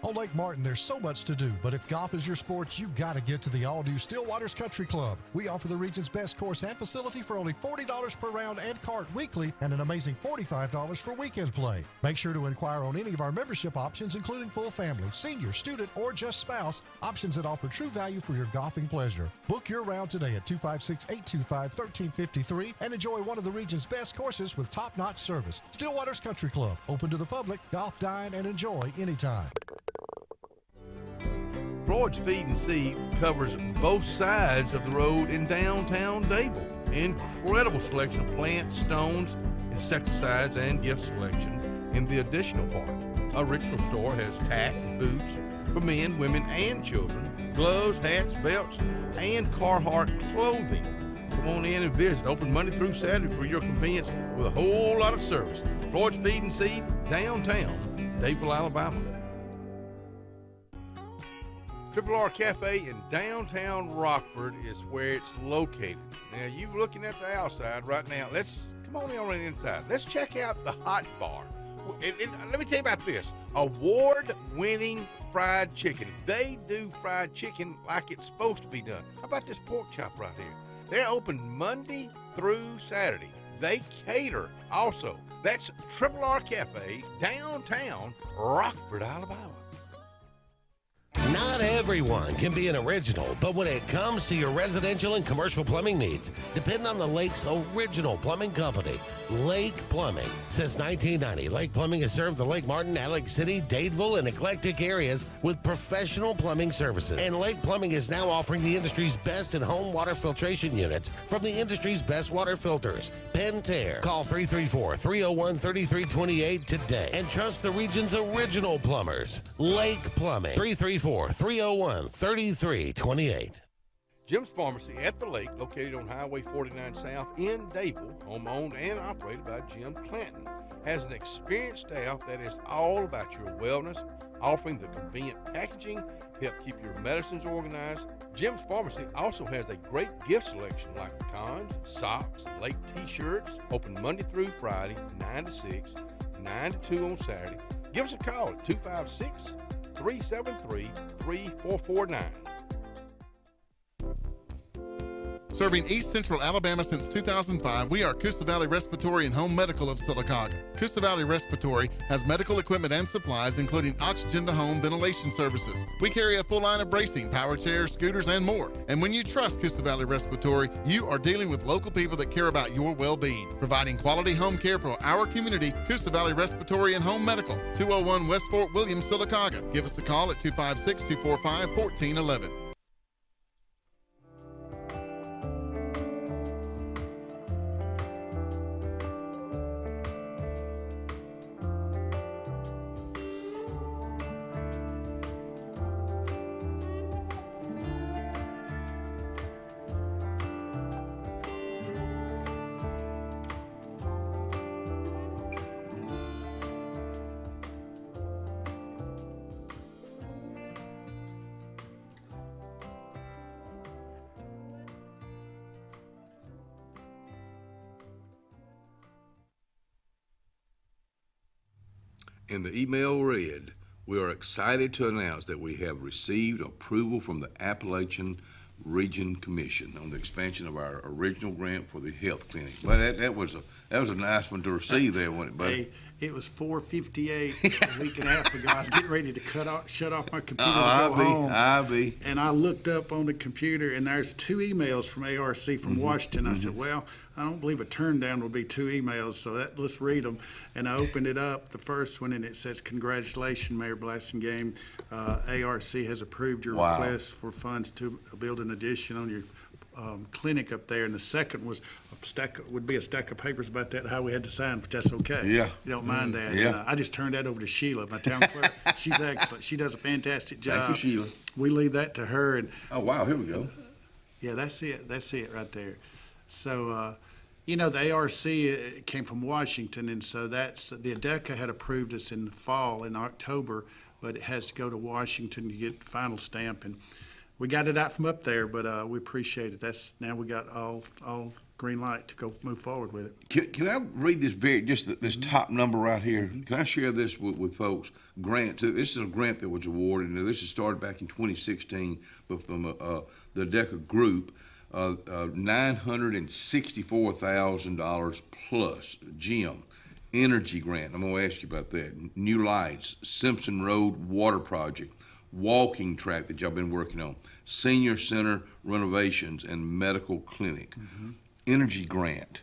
On Lake Martin, there's so much to do, but if golf is your sport, you gotta get to the all-new Stillwaters Country Club. We offer the region's best course and facility for only $40 per round and cart weekly, and an amazing $45 for weekend play. Make sure to inquire on any of our membership options, including full family, senior, student, or just spouse, options that offer true value for your golfing pleasure. Book your round today at 256-825-1353 and enjoy one of the region's best courses with top-notch service. Stillwaters Country Club, open to the public, golf, dine, and enjoy anytime.
Floyd's Feed and Seed covers both sides of the road in downtown Dable. Incredible selection of plants, stones, insecticides, and gift selection in the additional part. Original store has tack and boots for men, women, and children, gloves, hats, belts, and Carhartt clothing. Come on in and visit. Open Monday through Saturday for your convenience with a whole lot of service. Floyd's Feed and Seed, downtown Dable, Alabama. Triple R Cafe in downtown Rockford is where it's located. Now, you're looking at the outside right now. Come on in on the inside. Let's check out the hot bar. And let me tell you about this. Award-winning fried chicken. They do fried chicken like it's supposed to be done. How about this pork chop right here? They're open Monday through Saturday. They cater also. That's Triple R Cafe, downtown Rockford, Alabama.
Not everyone can be an original, but when it comes to your residential and commercial plumbing needs, depend on the Lake's original plumbing company, Lake Plumbing. Since 1990, Lake Plumbing has served the Lake Martin, Alex City, Dadeville, and eclectic areas with professional plumbing services. And Lake Plumbing is now offering the industry's best in-home water filtration units from the industry's best water filters, Pentair. Call 334-301-3328 today and trust the region's original plumbers, Lake Plumbing. 334-301-3328.
Jim's Pharmacy at the Lake, located on Highway 49 South in Dable, home-owned and operated by Jim Clanton, has an experienced staff that is all about your wellness, offering the convenient packaging to help keep your medicines organized. Jim's Pharmacy also has a great gift selection like pecans, socks, Lake t-shirts, open Monday through Friday, 9 to 6, 9 to 2 on Saturday. Give us a call at 256-373-3449.
Serving East Central Alabama since 2005, we are Coosa Valley Respiratory and Home Medical of Sylacauga. Coosa Valley Respiratory has medical equipment and supplies, including oxygen-to-home ventilation services. We carry a full line of bracing, power chairs, scooters, and more. And when you trust Coosa Valley Respiratory, you are dealing with local people that care about your well-being. Providing quality home care for our community, Coosa Valley Respiratory and Home Medical, 201 West Fort William, Sylacauga. Give us a call at 256-245-1411.
And the email read, "We are excited to announce that we have received approval from the Appalachian Region Commission on the expansion of our original grant for the health clinic." Well, that was a nice one to receive there, wasn't it, buddy?
Hey, it was 4:58 a week and a half ago. I was getting ready to shut off my computer to go home. And I looked up on the computer, and there's 2 emails from ARC from Washington. I said, well, I don't believe a turn down will be 2 emails, so let's read them. And I opened it up, the first one, and it says, "Congratulations, Mayor Blassingame. ARC has approved your request for funds to build an addition on your clinic up there, and the second was would be a stack of papers about that, how we had to sign, but that's okay.
Yeah.
You don't mind that.
Yeah.
And, I just turned that over to Sheila, my town clerk. She's excellent. She does a fantastic job.
Thank you, Sheila.
We leave that to her. And
Oh, wow, here we go.
yeah, that's it. That's it right there. So, the ARC came from Washington, and so that's the ADECA had approved us in the fall, in October, but it has to go to Washington to get the final stamp. And we got it out from up there, but we appreciate it. Now we got all green light to go move forward with it.
Can I read this top number right here? Can I share this with folks? Grant. This is a grant that was awarded. Now, this is started back in 2016, but from the DECA group, $964,000 plus. Gym, energy grant. I'm going to ask you about that. New lights, Simpson Road water project, walking track that y'all been working on, senior center renovations, and medical clinic. Energy grant.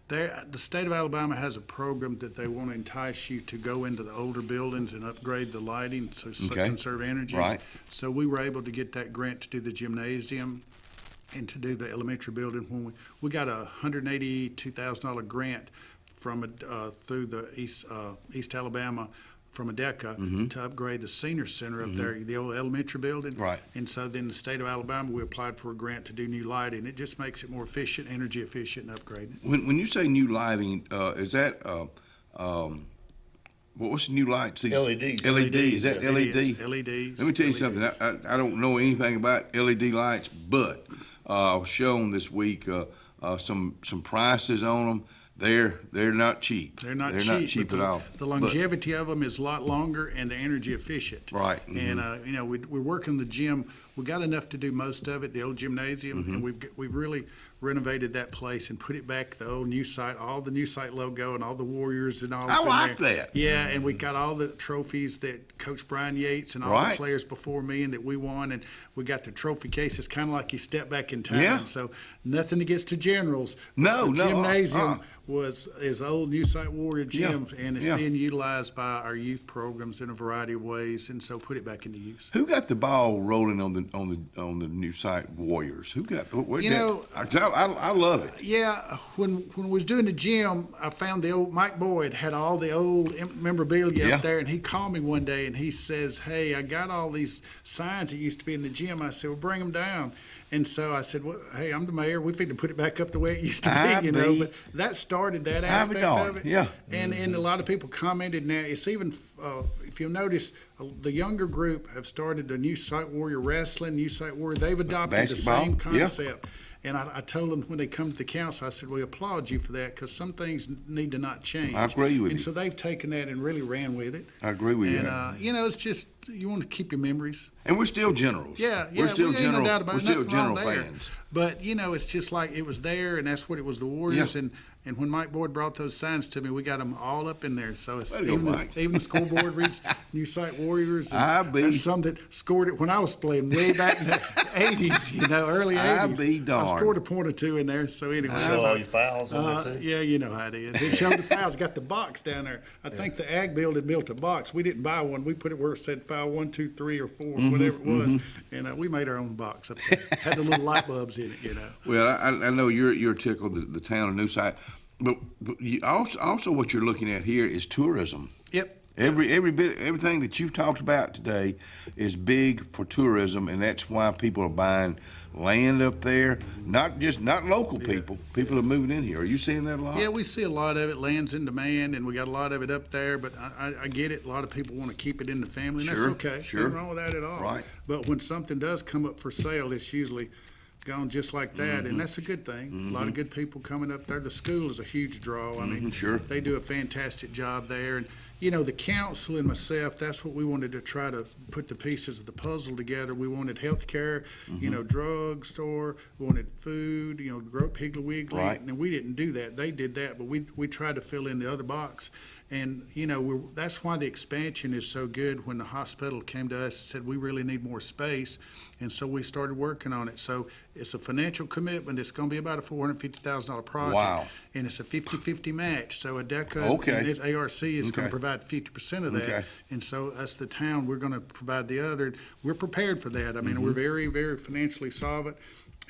The state of Alabama has a program that they want to entice you to go into the older buildings and upgrade the lighting to conserve energy.
Right.
So we were able to get that grant to do the gymnasium and to do the elementary building. When we got a $182,000 grant from through the East Alabama from ADECA to upgrade the senior center up there, the old elementary building.
Right.
And so then the state of Alabama, we applied for a grant to do new lighting. It just makes it more efficient, energy efficient, and upgraded.
When you say new lighting, is that what's the new lights?
LEDs.
LED. Is that LED?
LEDs.
Let me tell you something. I don't know anything about LED lights, but I was shown this week some prices on them. They're not cheap.
They're not
cheap
but
at all.
The longevity of them is a lot longer, and they're energy efficient.
Right.
And we're working the gym. We got enough to do most of it, the old gymnasium, and we've really renovated that place and put it back the old new site, all the new site logo and all the Warriors and all.
I like that.
Yeah, and we got all the trophies that Coach Brian Yates and all the players before me and that we won, and we got the trophy case. It's kind of like you step back in time.
Yeah.
So nothing against the Generals.
No.
The gymnasium is old New Site Warrior gym, and it's being utilized by our youth programs in a variety of ways, and so put it back into use.
Who got the ball rolling on the new site Warriors? Who got? I love it.
Yeah, when we was doing the gym, I found the old Mike Boyd had all the old memorabilia up there, and he called me one day and he says, "Hey, I got all these signs that used to be in the gym." I said, "Well, bring them down." And so I said, "Well, hey, I'm the mayor. We need to put it back up the way it used to be, But that started that aspect of it.
Yeah.
And a lot of people commented. Now it's even if you'll notice, the younger group have started the New Site Warrior Wrestling, New Site Warrior. They've adopted
Basketball.
the same concept. And I told them when they come to the council, I said, we applaud you for that because some things need to not change.
I agree with you.
And so they've taken that and really ran with it.
I agree with you.
And, it's just, you want to keep your memories.
And we're still Generals.
Yeah,
we're still
ain't
General.
No doubt about
we're
it.
still
Nothing wrong
General
there.
fans.
But, it's just like it was there, and that's what it was, the Warriors.
Yeah.
And when Mike Boyd brought those signs to me, we got them all up in there. So it's
Way to go, Mike.
even the scoreboard reads New Site Warriors. And
that's
some that scored it when I was playing way back in the 80s, early 80s.
I be darned.
I scored a point or two in there. So anyway.
Show all your fouls on there, too?
Yeah, you know how it is. It showed the fouls. Got the box down there. I think the Ag building built a box. We didn't buy one. We put it where it said foul 1, 2, 3, or 4, whatever it was. And we made our own box up there. Had the little light bulbs in it,
Well, I know you're tickled the town of New Site, but you also what you're looking at here is tourism.
Yep.
Everything that you've talked about today is big for tourism, and that's why people are buying land up there. Not local people. People are moving in here. Are you seeing that a lot?
Yeah, we see a lot of it. Land's in demand, and we got a lot of it up there. But I get it. A lot of people want to keep it in the family, and that's okay.
Sure.
Nothing wrong with that at all.
Right.
But when something does come up for sale, it's usually gone just like that, and that's a good thing. A lot of good people coming up there. The school is a huge draw. I mean, they do a fantastic job there. And, the council and myself, that's what we wanted to try to put the pieces of the puzzle together. We wanted health care, drugstore, we wanted food, grow Piggly Wiggly.
Right.
And we didn't do that. They did that, but we tried to fill in the other box. And, that's why the expansion is so good. When the hospital came to us and said, we really need more space. And so we started working on it. So it's a financial commitment. It's going to be about a $450,000 project.
Wow.
And it's a 50-50 match. So ADECA and its ARC is going to provide 50% of that.
Okay.
And so us, the town, we're going to provide the other. We're prepared for that. I mean, we're very, very financially solvent.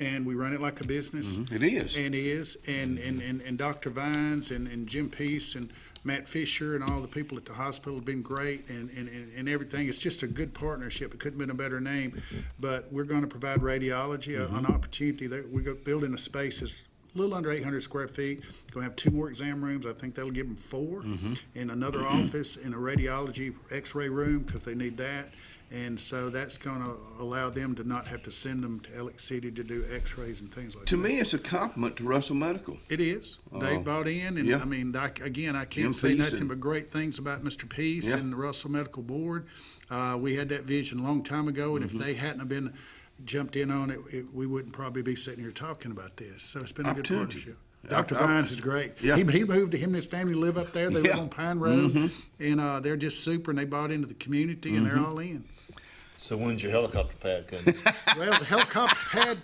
and we run it like a business.
It is.
And Dr. Vines and Jim Peace and Matt Fisher and all the people at the hospital have been great, and everything. It's just a good partnership. It couldn't have been a better name. But we're going to provide radiology, an opportunity that we're building a space that's a little under 800 square feet. Going to have 2 more exam rooms. I think that'll give them 4, and another office and a radiology X-ray room because they need that. And so that's going to allow them to not have to send them to Alex City to do X-rays and things like that.
To me, it's a compliment to Russell Medical.
It is. They bought in, and I mean, I can't say nothing but great things about Mr. Peace and the Russell Medical Board. We had that vision a long time ago, and if they hadn't have been jumped in on it, we wouldn't probably be sitting here talking about this. So it's been a good partnership. Dr. Vines is great.
Yeah.
He moved, him and his family live up there. They live on Pine Road, and they're just super, and they bought into the community, and they're all in.
So when's your helicopter pad coming?
Well, the helicopter pad.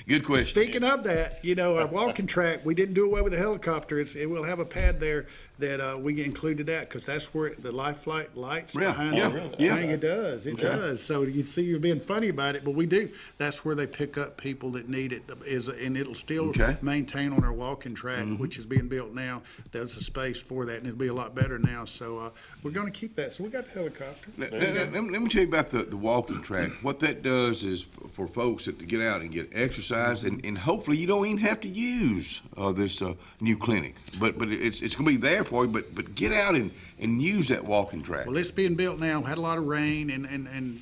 Good question.
Speaking of that, our walking track, we didn't do away with the helicopter. It will have a pad there that we included that because that's where the life flight lights behind the thing. It does. It does. So you see, you're being funny about it, but we do. That's where they pick up people that need it, and it'll still maintain on our walking track, which is being built now. There's a space for that, and it'll be a lot better now. So we're going to keep that. So we got the helicopter.
Let me tell you about the walking track. What that does is for folks to get out and get exercise, and hopefully you don't even have to use this new clinic. But it's going to be there for you. But get out and use that walking track.
Well, it's being built now. Had a lot of rain, and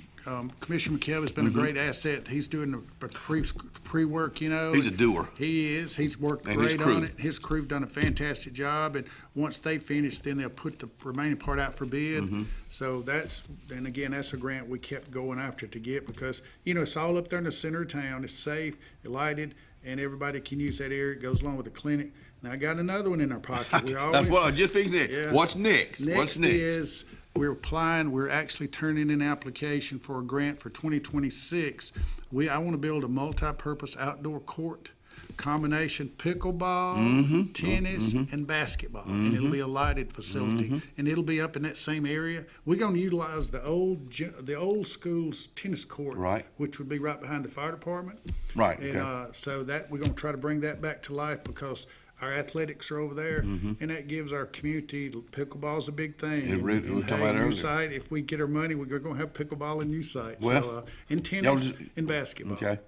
Commissioner McKelvey has been a great asset. He's doing the pre-work,
He's a doer.
He is. He's worked great on it. His crew've done a fantastic job, and once they finish, then they'll put the remaining part out for bid. So that's a grant we kept going after to get because, it's all up there in the center of town. It's safe, lighted, and everybody can use that area. It goes along with the clinic. Now, I got another one in our pocket.
That's what I just figured. Yeah. What's next?
Next is we're applying. We're actually turning in an application for a grant for 2026. I want to build a multi-purpose outdoor court, combination pickleball, tennis, and basketball, and it'll be a lighted facility, and it'll be up in that same area. We're going to utilize the old school's tennis court, which would be right behind the fire department.
Right.
And so that we're going to try to bring that back to life because our athletics are over there, and that gives our community, pickleball's a big thing. New site, if we get our money, we're going to have pickleball and new sites.
Well,
and tennis and basketball. Okay.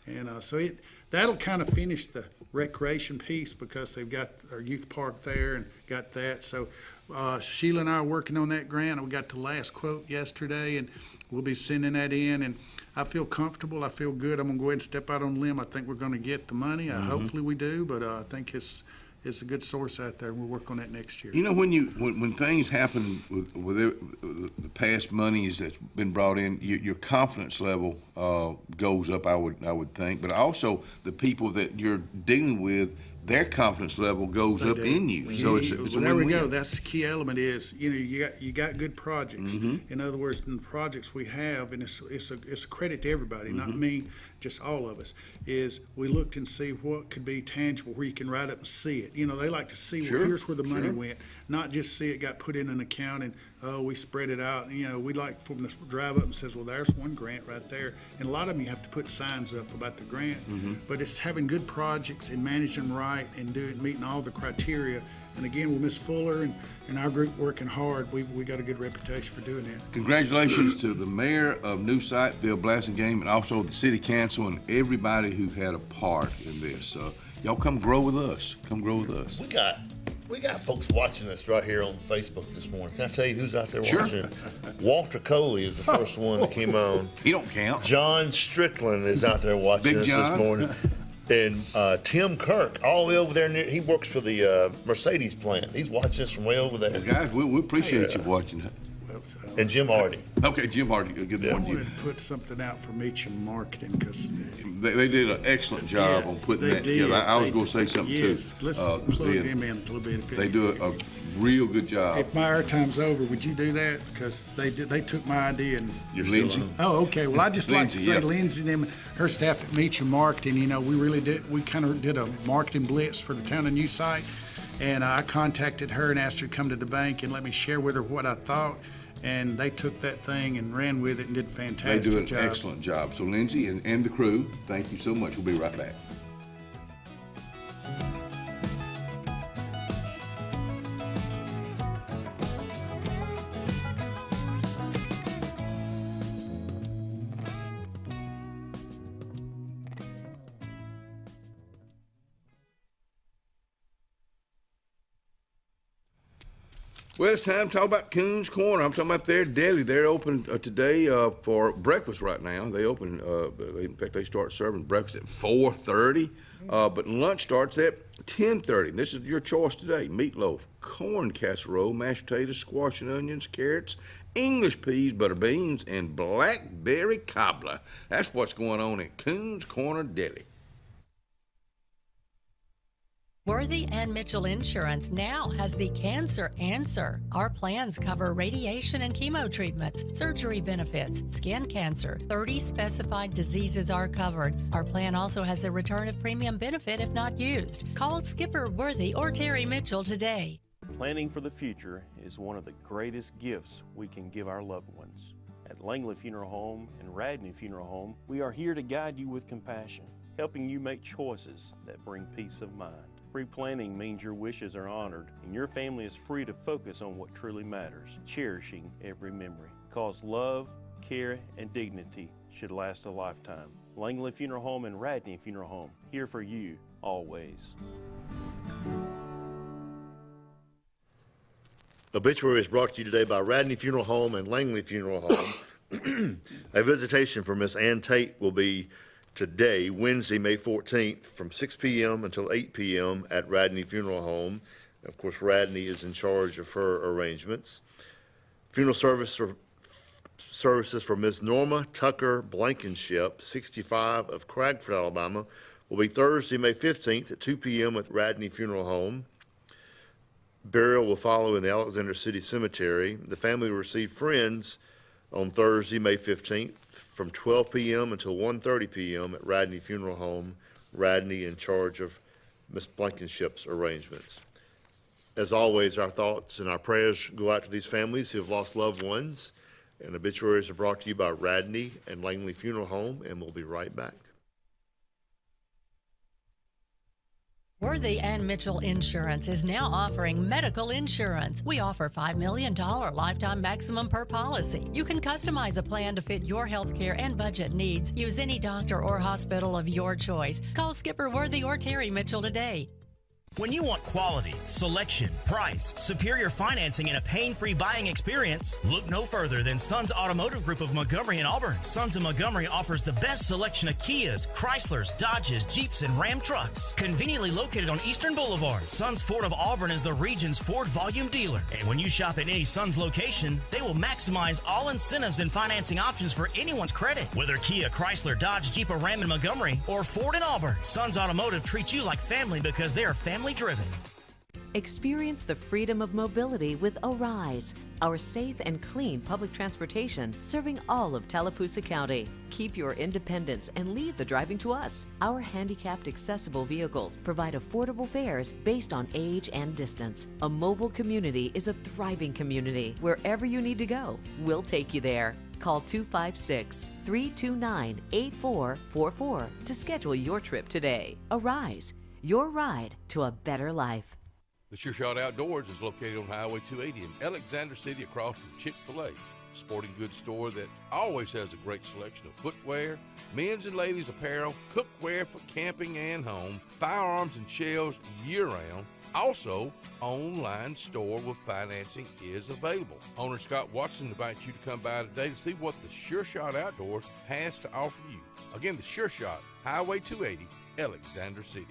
And so that'll kind of finish the recreation piece because they've got our youth park there and got that. So Sheila and I are working on that grant. We got the last quote yesterday, and we'll be sending that in. And I feel comfortable. I feel good. I'm going to go ahead and step out on a limb. I think we're going to get the money. Hopefully we do, but I think it's a good source out there. We'll work on that next year.
When things happen with the past monies that's been brought in, your confidence level goes up. I would think, but also the people that you're dealing with, their confidence level goes up in you. So it's a
there
win-win.
we go. That's the key element is, you got good projects. In other words, in the projects we have, and it's a credit to everybody, not me, just all of us, is we looked and see what could be tangible where you can write up and see it. They like to see, well, here's where the money went, not just see it got put in an account and, we spread it out. We like for them to drive up and says, well, there's one grant right there. And a lot of them you have to put signs up about the grant, but it's having good projects and managing them right and meeting all the criteria. And again, with Ms. Fuller and our group working hard, we got a good reputation for doing that.
Congratulations to the mayor of New Site, Bill Blassingame, and also the city council and everybody who had a part in this. Y'all come grow with us. Come grow with us.
We got folks watching us right here on Facebook this morning. Can I tell you who's out there watching? Walter Coley is the first one that came on.
He don't count.
John Strickland is out there watching us this morning. And Tim Kirk, all the way over there, he works for the Mercedes plant. He's watching us from way over there.
Well, guys, we appreciate you watching it.
And Jim Hardy.
Okay, Jim Hardy. Good morning.
I wanted to put something out for Meacham Marketing because
they did an excellent job on putting that together. I was going to say something too.
Let's plug them in a little bit.
They do a real good job.
If my airtime's over, would you do that? Because they took my idea and
Lindsay.
Oh, okay. Well, I just like to say Lindsay and them, her staff at Meacham Marketing. We really did. We kind of did a marketing blitz for the town of New Site, and I contacted her and asked her to come to the bank and let me share with her what I thought. and they took that thing and ran with it and did a
They
fantastic
do an
job.
excellent job. So Lindsay and the crew, thank you so much. We'll be right back. Well, it's time to talk about Coons Corner. I'm talking about their deli. They're open today for breakfast right now. They open, in fact, they start serving breakfast at 4:30, but lunch starts at 10:30. This is your choice today: meatloaf, corn casserole, mashed potatoes, squash and onions, carrots, English peas, butter beans, and blackberry cobbler. That's what's going on at Coons Corner Deli.
Worthy and Mitchell Insurance now has the Cancer Answer. Our plans cover radiation and chemo treatments, surgery benefits, skin cancer. 30 specified diseases are covered. Our plan also has a return of premium benefit if not used. Call Skipper Worthy or Terry Mitchell today.
Planning for the future is one of the greatest gifts we can give our loved ones. At Langley Funeral Home and Radney Funeral Home, we are here to guide you with compassion, helping you make choices that bring peace of mind. Pre-planning means your wishes are honored and your family is free to focus on what truly matters, cherishing every memory. Because love, care, and dignity should last a lifetime. Langley Funeral Home and Radney Funeral Home, here for you, always.
Obituary is brought to you today by Radney Funeral Home and Langley Funeral Home. A visitation for Miss Ann Tate will be today, Wednesday, May 14th, from 6 p.m. until 8 p.m. at Radney Funeral Home. Of course, Radney is in charge of her arrangements. Funeral services for Miss Norma Tucker Blankenship, 65, of Cragford, Alabama, will be Thursday, May 15th at 2 p.m. at Radney Funeral Home. Burial will follow in the Alexander City Cemetery. The family will receive friends on Thursday, May 15th, from 12 p.m. until 1:30 p.m. at Radney Funeral Home. Radney in charge of Miss Blankenship's arrangements. As always, our thoughts and our prayers go out to these families who have lost loved ones. And obituaries are brought to you by Radney and Langley Funeral Home, and we'll be right back.
Worthy and Mitchell Insurance is now offering medical insurance. We offer $5 million lifetime maximum per policy. You can customize a plan to fit your healthcare and budget needs. Use any doctor or hospital of your choice. Call Skipper Worthy or Terry Mitchell today.
When you want quality, selection, price, superior financing, and a pain-free buying experience, look no further than Sons Automotive Group of Montgomery and Auburn. Sons of Montgomery offers the best selection of Kias, Chryslers, Dodges, Jeeps, and Ram trucks. Conveniently located on Eastern Boulevard, Sons Ford of Auburn is the region's Ford volume dealer. And when you shop at any Sons location, they will maximize all incentives and financing options for anyone's credit. Whether Kia, Chrysler, Dodge, Jeep, or Ram in Montgomery, or Ford in Auburn, Sons Automotive treats you like family because they are family driven.
Experience the freedom of mobility with Arise, our safe and clean public transportation serving all of Tallapoosa County. Keep your independence and leave the driving to us. Our handicapped accessible vehicles provide affordable fares based on age and distance. A mobile community is a thriving community. Wherever you need to go, we'll take you there. Call 256-329-8444 to schedule your trip today. Arise, your ride to a better life.
The Sure Shot Outdoors is located on Highway 280 in Alexander City across from Chick-fil-A. Sporting goods store that always has a great selection of footwear, men's and ladies apparel, cookware for camping and home, firearms and shells year-round. Also, online store with financing is available. Owner Scott Watson invites you to come by today to see what the Sure Shot Outdoors has to offer you. Again, the Sure Shot, Highway 280, Alexander City.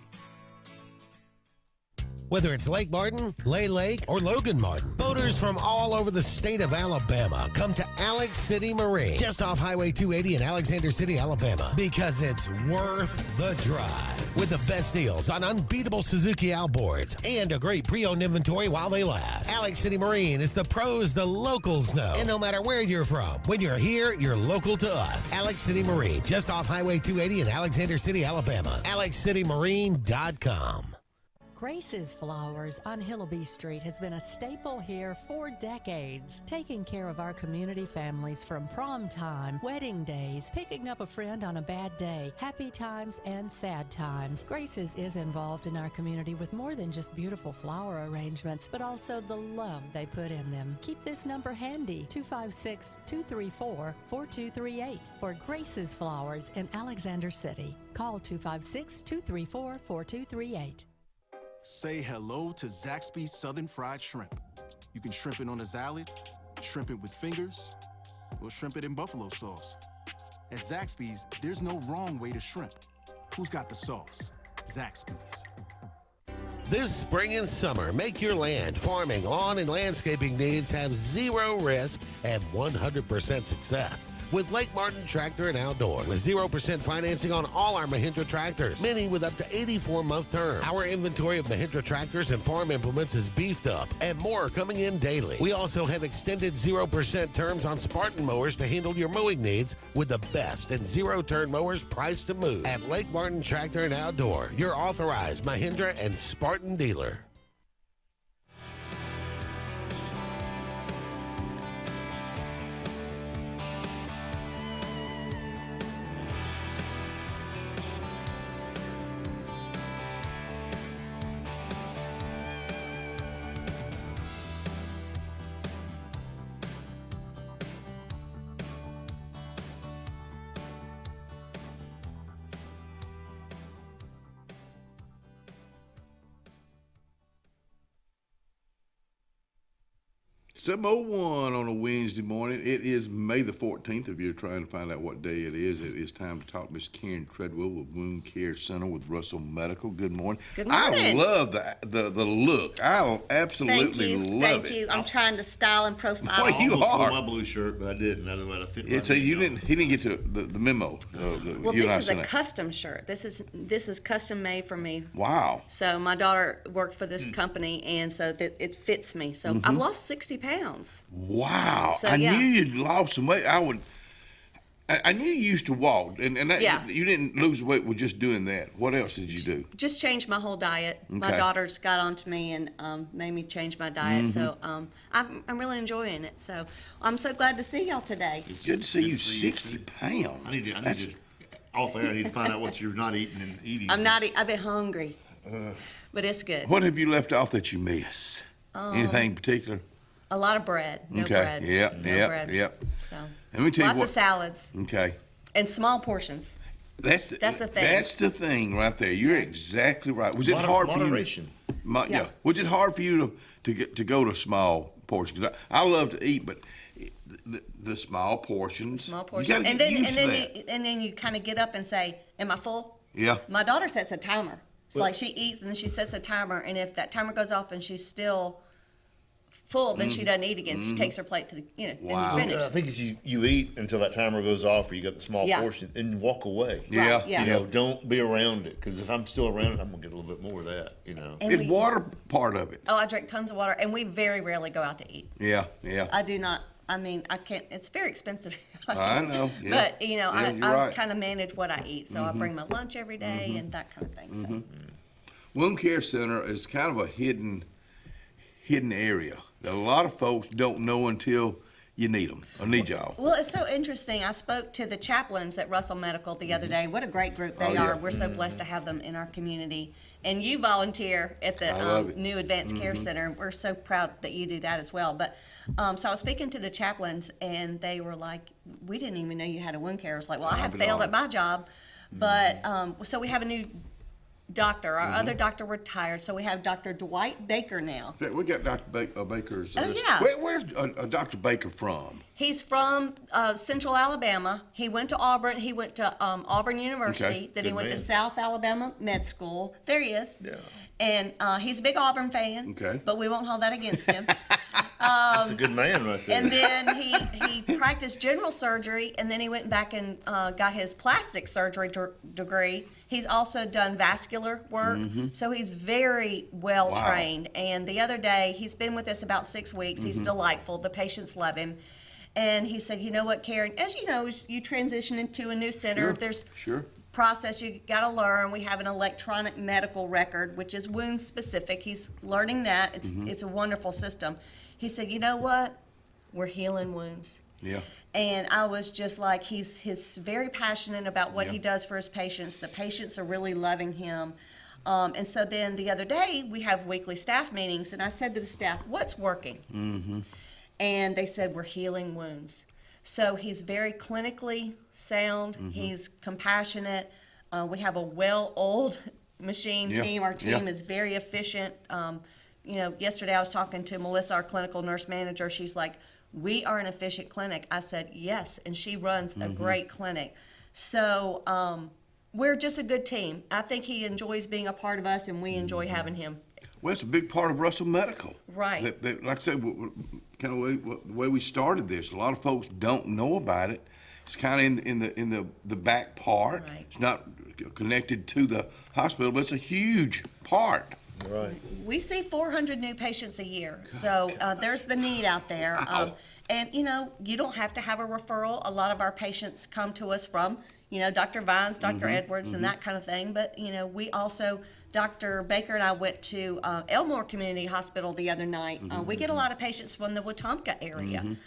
Whether it's Lake Martin, Lay Lake, or Logan Martin, boaters from all over the state of Alabama come to Alex City Marine, just off Highway 280 in Alexander City, Alabama, because it's worth the drive. With the best deals on unbeatable Suzuki outboards and a great pre-owned inventory while they last. Alex City Marine is the pros the locals know. And no matter where you're from, when you're here, you're local to us. Alex City Marine, just off Highway 280 in Alexander City, Alabama. AlexCityMarine.com.
Grace's Flowers on Hillaby Street has been a staple here for decades, taking care of our community families from prom time, wedding days, picking up a friend on a bad day, happy times, and sad times. Grace's is involved in our community with more than just beautiful flower arrangements, but also the love they put in them. Keep this number handy, 256-234-4238 for Grace's Flowers in Alexander City. Call 256-234-4238.
Say hello to Zaxby's Southern Fried Shrimp. You can shrimp it on a salad, shrimp it with fingers, or shrimp it in buffalo sauce. At Zaxby's, there's no wrong way to shrimp. Who's got the sauce? Zaxby's.
This spring and summer, make your land, farming, lawn, and landscaping needs have zero risk and 100% success with Lake Martin Tractor and Outdoor. With 0% financing on all our Mahindra tractors, many with up to 84-month terms. Our inventory of Mahindra tractors and farm implements is beefed up, and more are coming in daily. We also have extended 0% terms on Spartan mowers to handle your mowing needs with the best and zero-turn mowers priced to move. At Lake Martin Tractor and Outdoor, your authorized Mahindra and Spartan dealer.
.01 on a Wednesday morning. It is May the 14th. If you're trying to find out what day it is time to talk to Miss Karen Treadwell with Wound Care Center with Russell Medical. Good morning.
Good morning.
I love the look. I absolutely love it.
Thank you. I'm trying to style and profile.
Well, you are.
My blue shirt, but I didn't. I don't know how to fit.
Yeah, so he didn't get to the memo.
Well, this is a custom shirt. This is custom made for me.
Wow.
So my daughter worked for this company, and so it fits me. So I've lost 60 pounds.
Wow.
So,
I knew you'd lost some weight. I knew you used to walk, and that, you didn't lose weight with just doing that. What else did you do?
Just changed my whole diet.
Okay.
My daughter's got onto me and made me change my diet. So I'm really enjoying it. So I'm so glad to see y'all today.
It's good to see you. 60 pounds.
I need to off air. I need to find out what you're not eating and eating.
I've been hungry, but it's good.
What have you left off that you miss? Anything in particular?
A lot of bread. No bread.
Yep.
So
let me tell you
lots of salads.
Okay.
And small portions.
That's the thing. That's the thing right there. You're exactly right. Was it hard for you?
Moderation.
Yeah. Was it hard for you to go to small portions? 'Cause I love to eat, but the small portions.
Small portions.
You gotta get used to that.
And then you kind of get up and say, "Am I full?"
Yeah.
My daughter sets a timer. So like she eats and then she sets a timer, and if that timer goes off and she's still full, then she doesn't eat again. She takes her plate to the, then you finish.
I think it's you eat until that timer goes off, or you got the small portion, and you walk away.
Yeah.
Yeah.
You know, don't be around it, because if I'm still around it, I'm gonna get a little bit more of that. You know.
And
Is water part of it?
Oh, I drink tons of water, and we very rarely go out to eat.
Yeah.
I do not. I mean, I can't. It's very expensive.
I know. Yeah.
But I
right.
kind of manage what I eat, so I bring my lunch every day and that kind of thing. So.
Wound Care Center is kind of a hidden area that a lot of folks don't know until you need them or need y'all.
Well, it's so interesting. I spoke to the chaplains at Russell Medical the other day. What a great group they are. We're so blessed to have them in our community. And you volunteer at the new Advanced Care Center. We're so proud that you do that as well. But so I was speaking to the chaplains, and they were like, "We didn't even know you had a wound care." I was like, "Well, I have failed at my job." But so we have a new doctor. Our other doctor retired, so we have Dr. Dwight Baker now.
We got Dr. Baker's.
Oh, yeah.
Where's Dr. Baker from?
He's from Central Alabama. He went to Auburn. He went to Auburn University.
Okay.
Then he went to South Alabama Med School. There he is.
Yeah.
And he's a big Auburn fan.
Okay.
But we won't hold that against him.
That's a good man right there.
And then he practiced general surgery, and then he went back and got his plastic surgery degree. He's also done vascular work, so he's very well trained. And the other day, he's been with us about 6 weeks. He's delightful. The patients love him. And he said, "You know what, Karen, as you know, as you transition into a new center, there's process you got to learn. We have an electronic medical record, which is wound specific. He's learning that. It's a wonderful system. He said, you know what? We're healing wounds.
Yeah.
And I was just like, he's very passionate about what he does for his patients. The patients are really loving him. And so then the other day, we have weekly staff meetings, and I said to the staff, what's working?
Mm-hmm.
And they said, we're healing wounds. So he's very clinically sound.
Mm-hmm.
He's compassionate. We have a well-oiled machine team. Our team is very efficient. Yesterday I was talking to Melissa, our clinical nurse manager. She's like, we are an efficient clinic. I said, yes, and she runs a great clinic. So we're just a good team. I think he enjoys being a part of us, and we enjoy having him.
Well, it's a big part of Russell Medical.
Right.
Like I said, kind of the way we started this, a lot of folks don't know about it. It's kind of in the back part.
Right.
It's not connected to the hospital, but it's a huge part.
Right.
We see 400 new patients a year, so there's the need out there. And you don't have to have a referral. A lot of our patients come to us from, Dr. Vines, Dr. Edwards, and that kind of thing. But we also, Dr. Baker and I went to Elmore Community Hospital the other night. We get a lot of patients from the Wetumpka area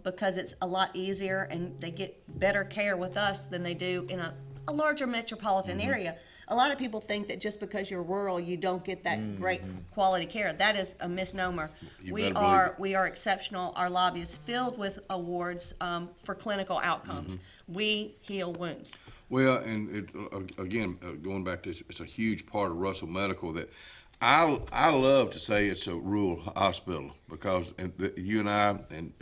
because it's a lot easier, and they get better care with us than they do in a larger metropolitan area. A lot of people think that just because you're rural, you don't get that great quality care. That is a misnomer. We are exceptional. Our lobby is filled with awards for clinical outcomes. We heal wounds.
Well, and again, going back to this, it's a huge part of Russell Medical that I love to say it's a rural hospital because you and I and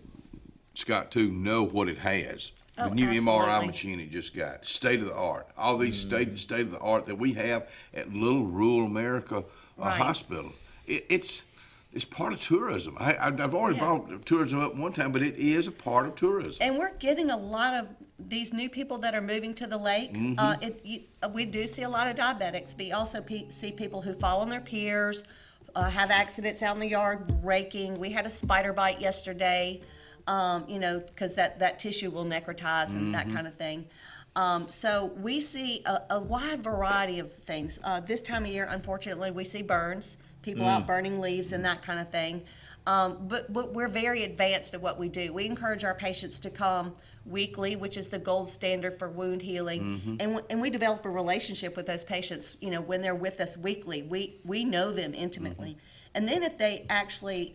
Scott too know what it has. The new MRI machine it just got, state of the art. All these state of the art that we have at little rural America hospital. It's part of tourism. I've already brought tourism up one time, but it is a part of tourism.
And we're getting a lot of these new people that are moving to the lake. We do see a lot of diabetics, but you also see people who fall on their piers, have accidents out in the yard, raking. We had a spider bite yesterday. Because that tissue will necrotize and that kind of thing. So we see a wide variety of things. This time of year, unfortunately, we see burns, people out burning leaves and that kind of thing. But we're very advanced at what we do. We encourage our patients to come weekly, which is the gold standard for wound healing. And we develop a relationship with those patients, when they're with us weekly. We know them intimately. And then if they actually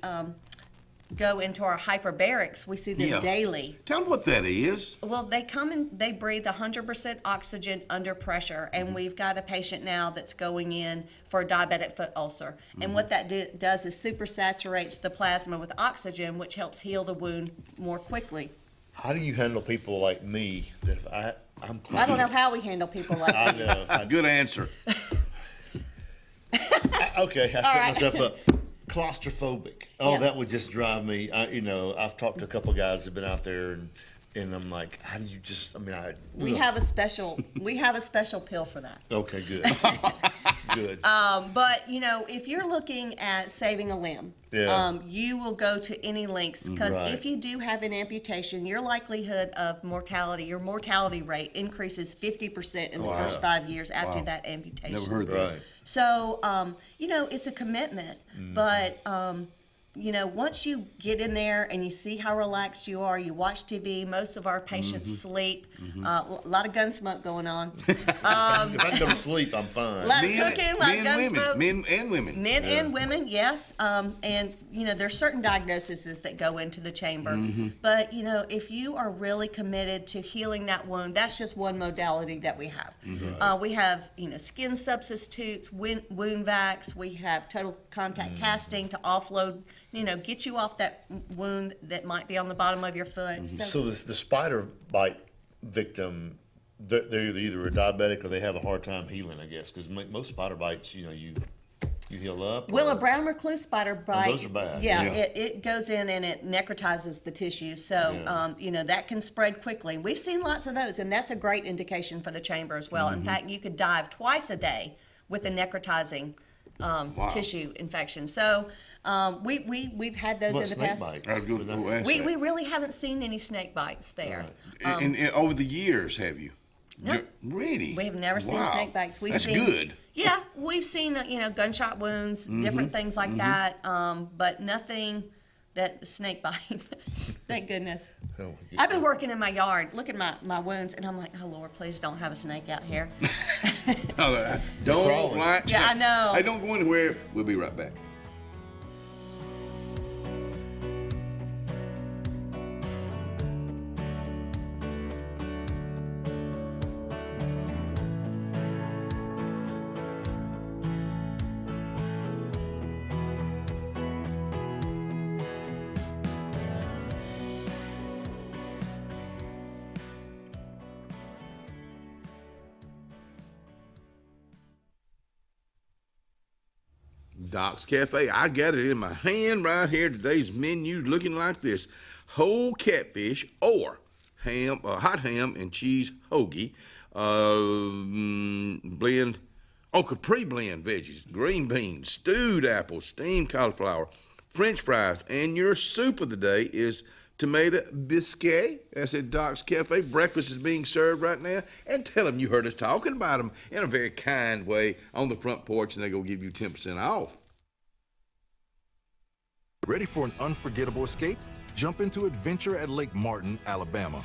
go into our hyperbarics, we see them daily.
Tell them what that is.
Well, they come and they breathe 100% oxygen under pressure, and we've got a patient now that's going in for a diabetic foot ulcer. And what that does is supersaturates the plasma with oxygen, which helps heal the wound more quickly.
How do you handle people like me that if I'm
I don't know how we handle people like that.
I know.
Good answer.
I set myself up. Claustrophobic. That would just drive me. I've talked to a couple guys that've been out there, and I'm like, how do you just? We have a special
pill for that.
Okay, good. Good.
But if you're looking at saving a limb, you will go to any lengths because if you do have an amputation, your likelihood of mortality, your mortality rate increases 50% in the first 5 years after that amputation.
Never heard that.
So, it's a commitment, but once you get in there and you see how relaxed you are, you watch TV, most of our patients sleep, a lot of gun smoke going on.
If I go to sleep, I'm fine.
A lot of cooking, a lot of gun smoke.
Men and women.
Men and women, yes. And, there's certain diagnoses that go into the chamber. But, if you are really committed to healing that wound, that's just one modality that we have. We have, skin substitutes, wound vacs. We have total contact casting to offload, get you off that wound that might be on the bottom of your foot.
So the spider bite victim, they're either a diabetic or they have a hard time healing, I guess, because most spider bites, you heal up.
Well, a brown recluse spider bite,
those are bad.
It goes in and it necrotizes the tissue, so that can spread quickly. We've seen lots of those, and that's a great indication for the chamber as well. In fact, you could dive twice a day with a necrotizing tissue infection. So we've had those in the past.
Bites?
We really haven't seen any snake bites there.
And over the years, have you?
No.
Really?
We have never seen
Wow.
snake bites. We've
That's
seen,
good.
Yeah, we've seen gunshot wounds, different things like that, but nothing that snake bite. Thank goodness.
Oh,
I've been working in my yard, looking at my wounds, and I'm like, oh Lord, please don't have a snake out here.
Don't like.
Yeah, I know.
Hey, don't go anywhere. We'll be right back. Doc's Cafe. I got it in my hand right here. Today's menu looking like this: whole catfish or ham, hot ham and cheese hoagie, blend, Capri blend veggies, green beans, stewed apples, steamed cauliflower, French fries, and your soup of the day is tomato biscuit. That's at Doc's Cafe. Breakfast is being served right now. And tell them you heard us talking about them in a very kind way on the front porch, and they're going to give you 10% off.
Ready for an unforgettable escape? Jump into adventure at Lake Martin, Alabama.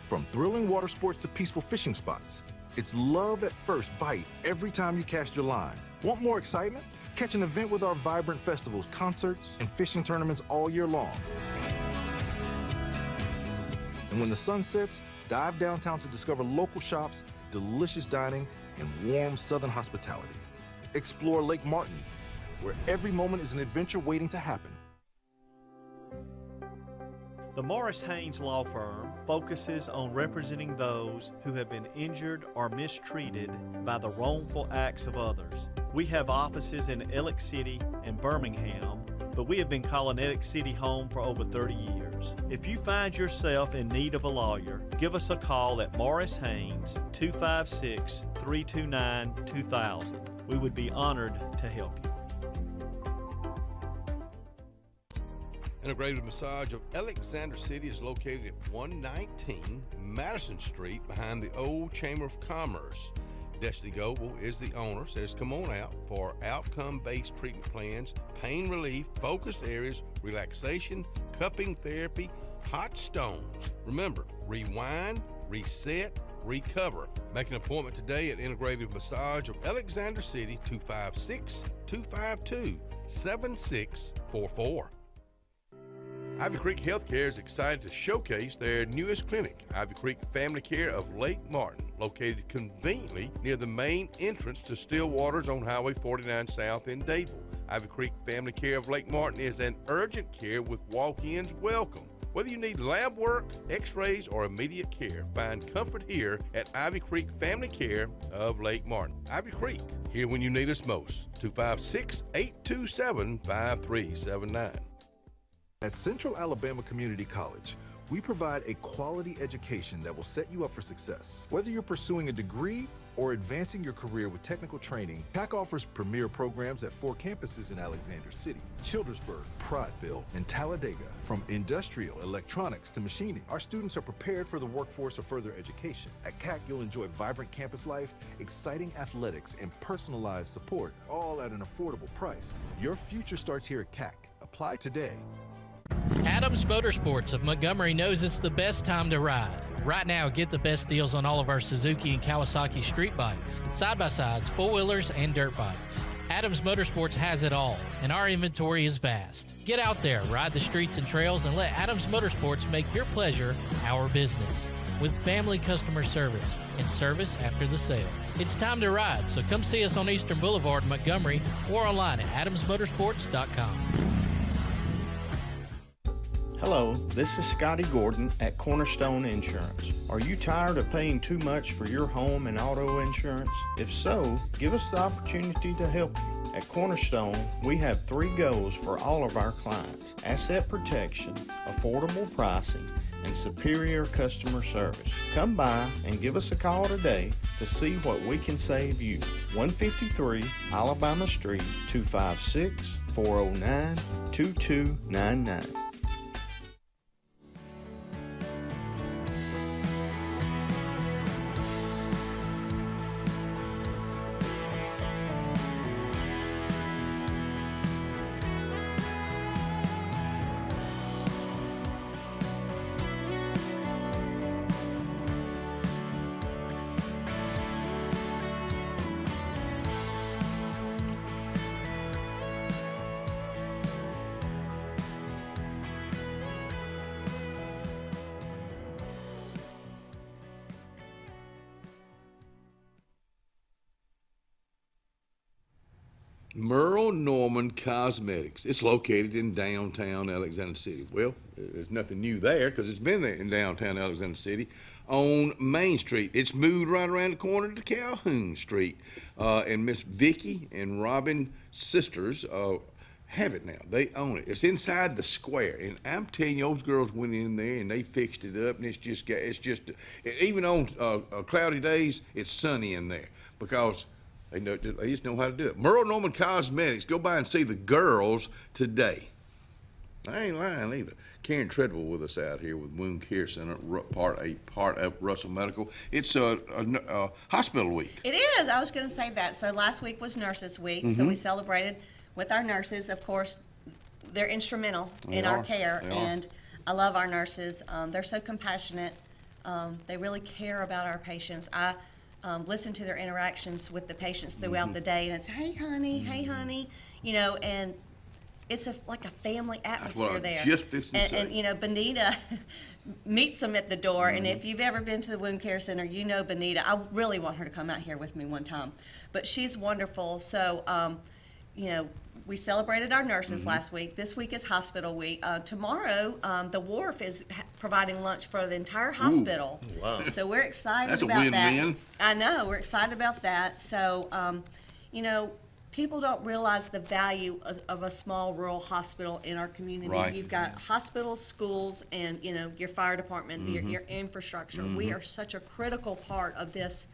From thrilling water sports to peaceful fishing spots, it's love at first bite every time you cast your line. Want more excitement? Catch an event with our vibrant festivals, concerts, and fishing tournaments all year long. And when the sun sets, dive downtown to discover local shops, delicious dining, and warm southern hospitality. Explore Lake Martin, where every moment is an adventure waiting to happen.
The Morris Haynes Law Firm focuses on representing those who have been injured or mistreated by the wrongful acts of others. We have offices in Ellick City and Birmingham, but we have been calling Ellick City home for over 30 years. If you find yourself in need of a lawyer, give us a call at Morris Haynes, 256-329-2000. We would be honored to help you.
Integrative Massage of Alexander City is located at 119 Madison Street behind the old Chamber of Commerce. Destiny Goble is the owner, says come on out for outcome-based treatment plans, pain relief, focused areas, relaxation, cupping therapy, hot stones. Remember, rewind, reset, recover. Make an appointment today at Integrative Massage of Alexander City, 256-252-7644. Ivy Creek Healthcare is excited to showcase their newest clinic, Ivy Creek Family Care of Lake Martin, located conveniently near the main entrance to Stillwater's on Highway 49 South in Dadeville. Ivy Creek Family Care of Lake Martin is an urgent care with walk-ins welcome. Whether you need lab work, x-rays, or immediate care, find comfort here at Ivy Creek Family Care of Lake Martin. Ivy Creek, here when you need us most. 256-827-5379.
At Central Alabama Community College, we provide a quality education that will set you up for success. Whether you're pursuing a degree or advancing your career with technical training, CAC offers premier programs at 4 campuses in Alexander City, Childersburg, Prattville, and Talladega. From industrial, electronics to machining, our students are prepared for the workforce or further education. At CAC, you'll enjoy vibrant campus life, exciting athletics, and personalized support, all at an affordable price. Your future starts here at CAC. Apply today.
Adams Motorsports of Montgomery knows it's the best time to ride. Right now, get the best deals on all of our Suzuki and Kawasaki street bikes, side-by-sides, four-wheelers, and dirt bikes. Adams Motorsports has it all, and our inventory is vast. Get out there, ride the streets and trails, and let Adams Motorsports make your pleasure our business. With family customer service and service after the sale. It's time to ride, so come see us on Eastern Boulevard in Montgomery or online at adamsmotorsports.com.
Hello, this is Scotty Gordon at Cornerstone Insurance. Are you tired of paying too much for your home and auto insurance? If so, give us the opportunity to help you. At Cornerstone, we have 3 goals for all of our clients: asset protection, affordable pricing, and superior customer service. Come by and give us a call today to see what we can save you. 153 Alabama Street, 256-409-2299.
Merle Norman Cosmetics. It's located in downtown Alexander City. Well, there's nothing new there because it's been there in downtown Alexander City on Main Street. It's moved right around the corner to Calhoun Street. And Miss Vicky and Robin sisters have it now. They own it. It's inside the square. And I'm telling you, those girls went in there and they fixed it up, and it's just even on cloudy days, it's sunny in there because they just know how to do it. Merle Norman Cosmetics. Go by and see the girls today. I ain't lying either. Karen Treadwell with us out here with Wound Care Center, part of Russell Medical. It's a hospital week.
It is. I was going to say that. So last week was Nurses Week, so we celebrated with our nurses. Of course, they're instrumental in our care, and I love our nurses. They're so compassionate. They really care about our patients. I listen to their interactions with the patients throughout the day, and it's, hey, honey, you know, and it's like a family atmosphere there. And you know, Benita meets them at the door, and if you've ever been to the Wound Care Center, you know Benita. I really want her to come out here with me one time. But she's wonderful. So, you know, we celebrated our nurses last week. This week is hospital week. Tomorrow, the Wharf is providing lunch for the entire hospital.
Ooh, wow.
So we're excited
That's
about
a win-win.
that. I know, we're excited about that. So, you know, people don't realize the value of a small rural hospital in our community.
Right.
You've got hospitals, schools, and, you know, your fire department, your infrastructure. We are such a critical part of this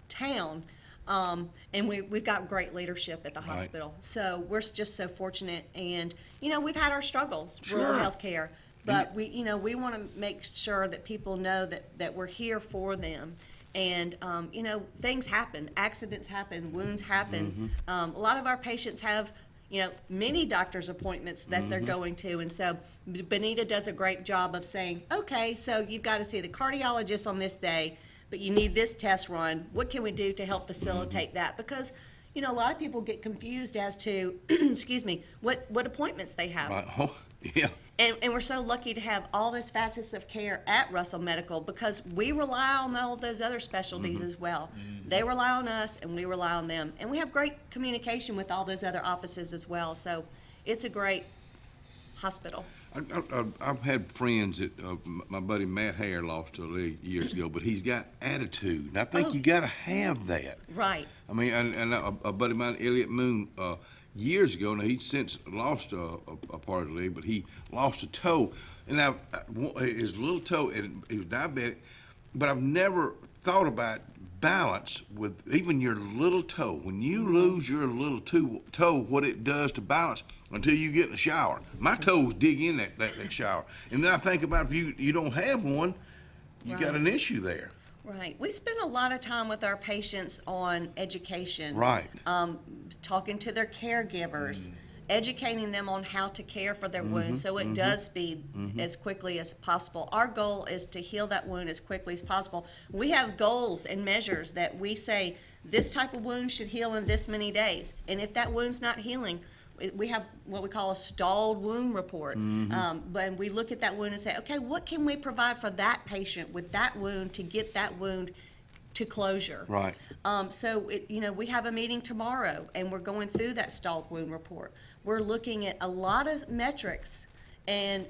town. And we've got great leadership at the hospital. So we're just so fortunate. And, you know, we've had our struggles, rural health care. But we want to make sure that people know that we're here for them. And, you know, things happen, accidents happen, wounds happen. A lot of our patients have, you know, many doctor's appointments that they're going to. And so Benita does a great job of saying, okay, so you've got to see the cardiologist on this day, but you need this test run. What can we do to help facilitate that? Because, you know, a lot of people get confused as to, excuse me, what appointments they have.
Right. Oh, yeah.
And we're so lucky to have all those facets of care at Russell Medical because we rely on all of those other specialties as well. They rely on us and we rely on them. And we have great communication with all those other offices as well. So it's a great hospital.
I've had friends that my buddy Matt Hare lost a leg years ago, but he's got attitude. And I think you got to have that.
Right.
I mean, and a buddy of mine, Elliot Moon, years ago, now he's since lost a part of the leg, but he lost a toe. And now his little toe, and he was diabetic, but I've never thought about balance with even your little toe. When you lose your little toe, what it does to balance until you get in the shower. My toes dig in that shower. And then I think about if you don't have one, you got an issue there.
Right. We spend a lot of time with our patients on education.
Right.
Talking to their caregivers, educating them on how to care for their wounds so it does speed as quickly as possible. Our goal is to heal that wound as quickly as possible. We have goals and measures that we say this type of wound should heal in this many days. And if that wound's not healing, we have what we call a stalled wound report. When we look at that wound and say, okay, what can we provide for that patient with that wound to get that wound to closure?
Right.
So, we have a meeting tomorrow, and we're going through that stalled wound report. We're looking at a lot of metrics, and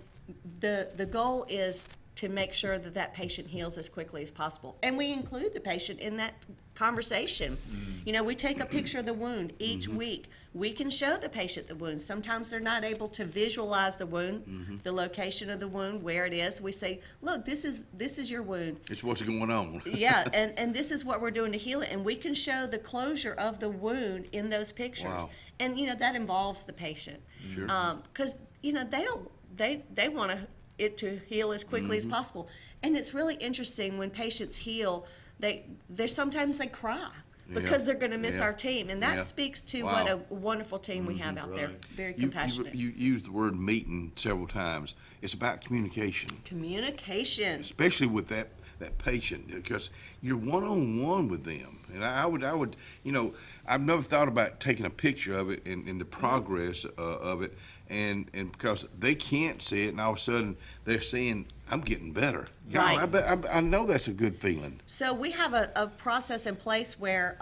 the goal is to make sure that that patient heals as quickly as possible. And we include the patient in that conversation. We take a picture of the wound each week. We can show the patient the wound. Sometimes they're not able to visualize the wound, the location of the wound, where it is. We say, look, this is your wound.
It's what's going on.
Yeah, and this is what we're doing to heal it. And we can show the closure of the wound in those pictures.
Wow.
And, that involves the patient.
Sure.
Because, they want it to heal as quickly as possible. And it's really interesting when patients heal, they sometimes they cry because they're going to miss our team. And that speaks to what a wonderful team we have out there. Very compassionate.
You used the word meeting several times. It's about communication.
Communication.
Especially with that patient, because you're one-on-one with them. And I would, I've never thought about taking a picture of it and the progress of it. And because they can't see it, and all of a sudden they're saying, I'm getting better.
Right.
I know that's a good feeling.
So we have a process in place where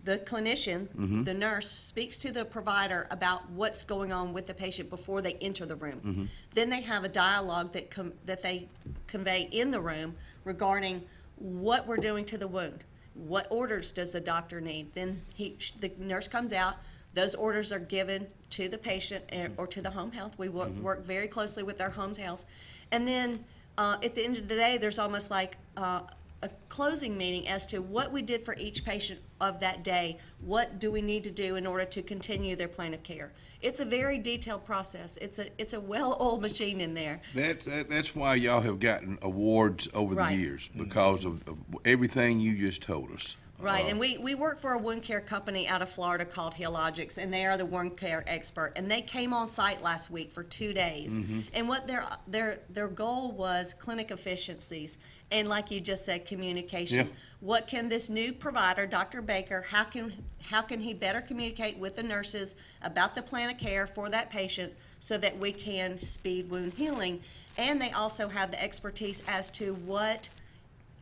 the clinician, the nurse, speaks to the provider about what's going on with the patient before they enter the room. Then they have a dialogue that they convey in the room regarding what we're doing to the wound. What orders does the doctor need? Then the nurse comes out. Those orders are given to the patient or to the home health. We work very closely with our home health. And then at the end of the day, there's almost like a closing meeting as to what we did for each patient of that day. What do we need to do in order to continue their plan of care? It's a very detailed process. It's a well-oiled machine in there.
That's why y'all have gotten awards over the years, because of everything you just told us.
Right, and we work for a wound care company out of Florida called Healogics, and they are the wound care expert. And they came on site last week for 2 days, and what their goal was clinic efficiencies, and like you just said, communication.
Yeah.
What can this new provider, Dr. Baker, how can he better communicate with the nurses about the plan of care for that patient so that we can speed wound healing? And they also have the expertise as to what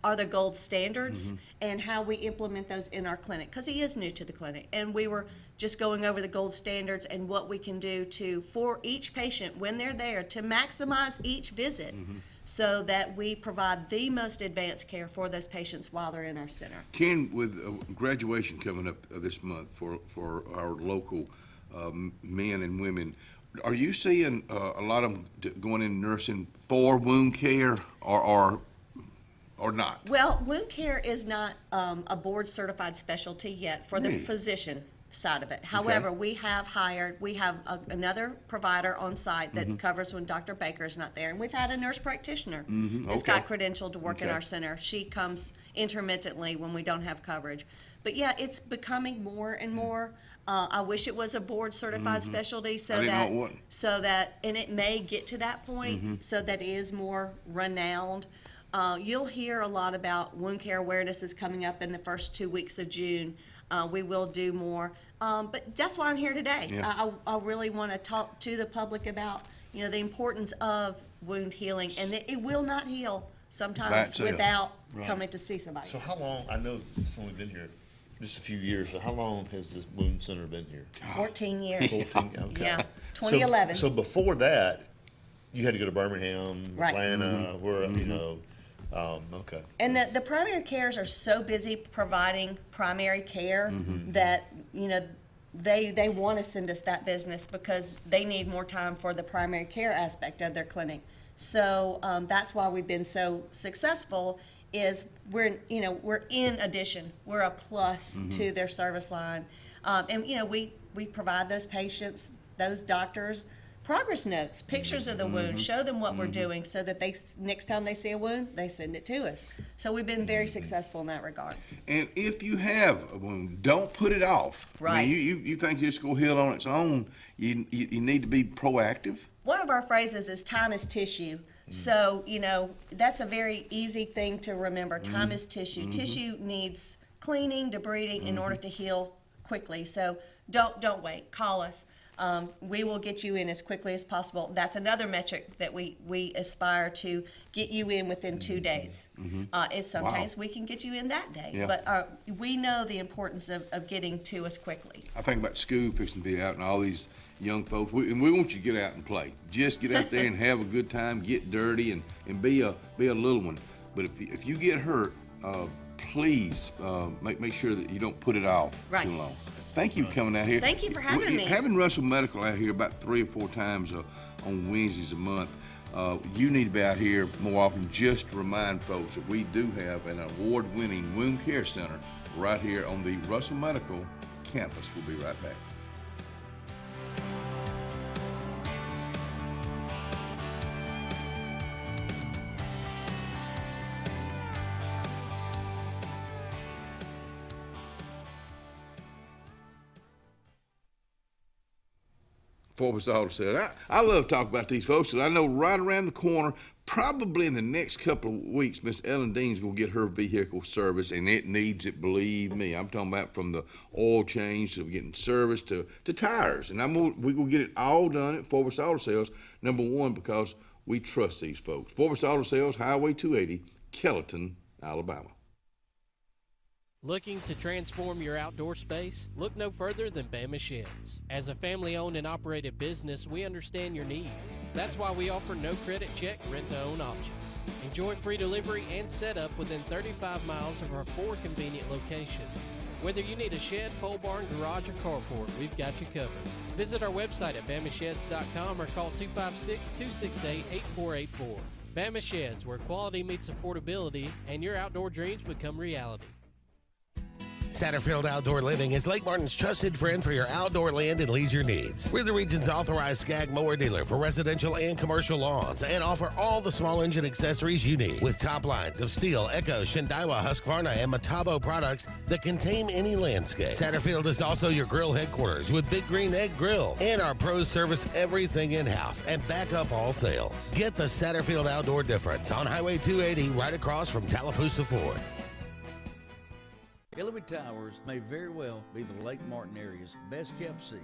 are the gold standards and how we implement those in our clinic, because he is new to the clinic, and we were just going over the gold standards and what we can do for each patient when they're there to maximize each visit so that we provide the most advanced care for those patients while they're in our center.
Ken, with graduation coming up this month for our local men and women, are you seeing a lot of them going in nursing for wound care or not?
Well, wound care is not a board-certified specialty yet for the physician side of it. However, we have another provider on site that covers when Dr. Baker is not there, and we've had a nurse practitioner that's got credentialed to work in our center. She comes intermittently when we don't have coverage. But yeah, it's becoming more and more. I wish it was a board-certified specialty so that, and it may get to that point, so that it is more renowned. You'll hear a lot about wound care awareness is coming up in the first 2 weeks of June. We will do more, but that's why I'm here today.
Yeah.
I really want to talk to the public about the importance of wound healing, and that it will not heal sometimes without coming to see somebody.
So how long? I know it's only been here just a few years. So how long has this wound center been here?
14 years.
14. Okay.
Yeah, 2011.
So before that, you had to go to Birmingham, Atlanta, where okay.
And the primary cares are so busy providing primary care that they want to send us that business because they need more time for the primary care aspect of their clinic. So that's why we've been so successful. Is we're in addition, we're a plus to their service line, and we provide those patients, those doctors, progress notes, pictures of the wound, show them what we're doing so that next time they see a wound, they send it to us. So we've been very successful in that regard.
And if you have a wound, don't put it off.
Right.
I mean, you think it's going to heal on its own. You need to be proactive.
One of our phrases is time is tissue. So, that's a very easy thing to remember. Time is tissue. Tissue needs cleaning, debriding in order to heal quickly. So don't wait. Call us. We will get you in as quickly as possible. That's another metric that we aspire to get you in within 2 days. Sometimes we can get you in that day, but we know the importance of getting to us quickly.
I think about school fixing to be out and all these young folks, and we want you to get out and play. Just get out there and have a good time, get dirty, and be a little one. But if you get hurt, please make sure that you don't put it off too long. Thank you for coming out here.
Thank you for having me.
Having Russell Medical out here about 3 or 4 times on Wednesdays a month, you need to be out here more often. Just to remind folks that we do have an award-winning wound care center right here on the Russell Medical campus. We'll be right back. Forbes Auto Sales. I love talking about these folks, and I know right around the corner, probably in the next couple of weeks, Miss Ellen Dean's going to get her vehicle service, and it needs it, believe me. I'm talking about from the oil change to getting service to tires. And we're going to get it all done at Forbes Auto Sales, number one, because we trust these folks. Forbes Auto Sales, Highway 280, Kellyton, Alabama.
Looking to transform your outdoor space? Look no further than Bama Sheds. As a family-owned and operated business, we understand your needs. That's why we offer no credit check rent-to-own options. Enjoy free delivery and setup within 35 miles of our 4 convenient locations. Whether you need a shed, pole barn, garage, or carport, we've got you covered. Visit our website at bamasheds.com or call 256-268-8484. Bama Sheds, where quality meets affordability and your outdoor dreams become reality.
Satterfield Outdoor Living is Lake Martin's trusted friend for your outdoor land and leisure needs. We're the region's authorized Skag mower dealer for residential and commercial lawns and offer all the small engine accessories you need with top lines of Steel, Echo, Shindaiwa, Husqvarna, and Metabo products that can tame any landscape. Satterfield is also your grill headquarters with Big Green Egg Grill, and our pros service everything in-house and back up all sales. Get the Satterfield Outdoor difference on Highway 280 right across from Tallapoosa Ford.
Hillary Towers may very well be the Lake Martin area's best kept secret.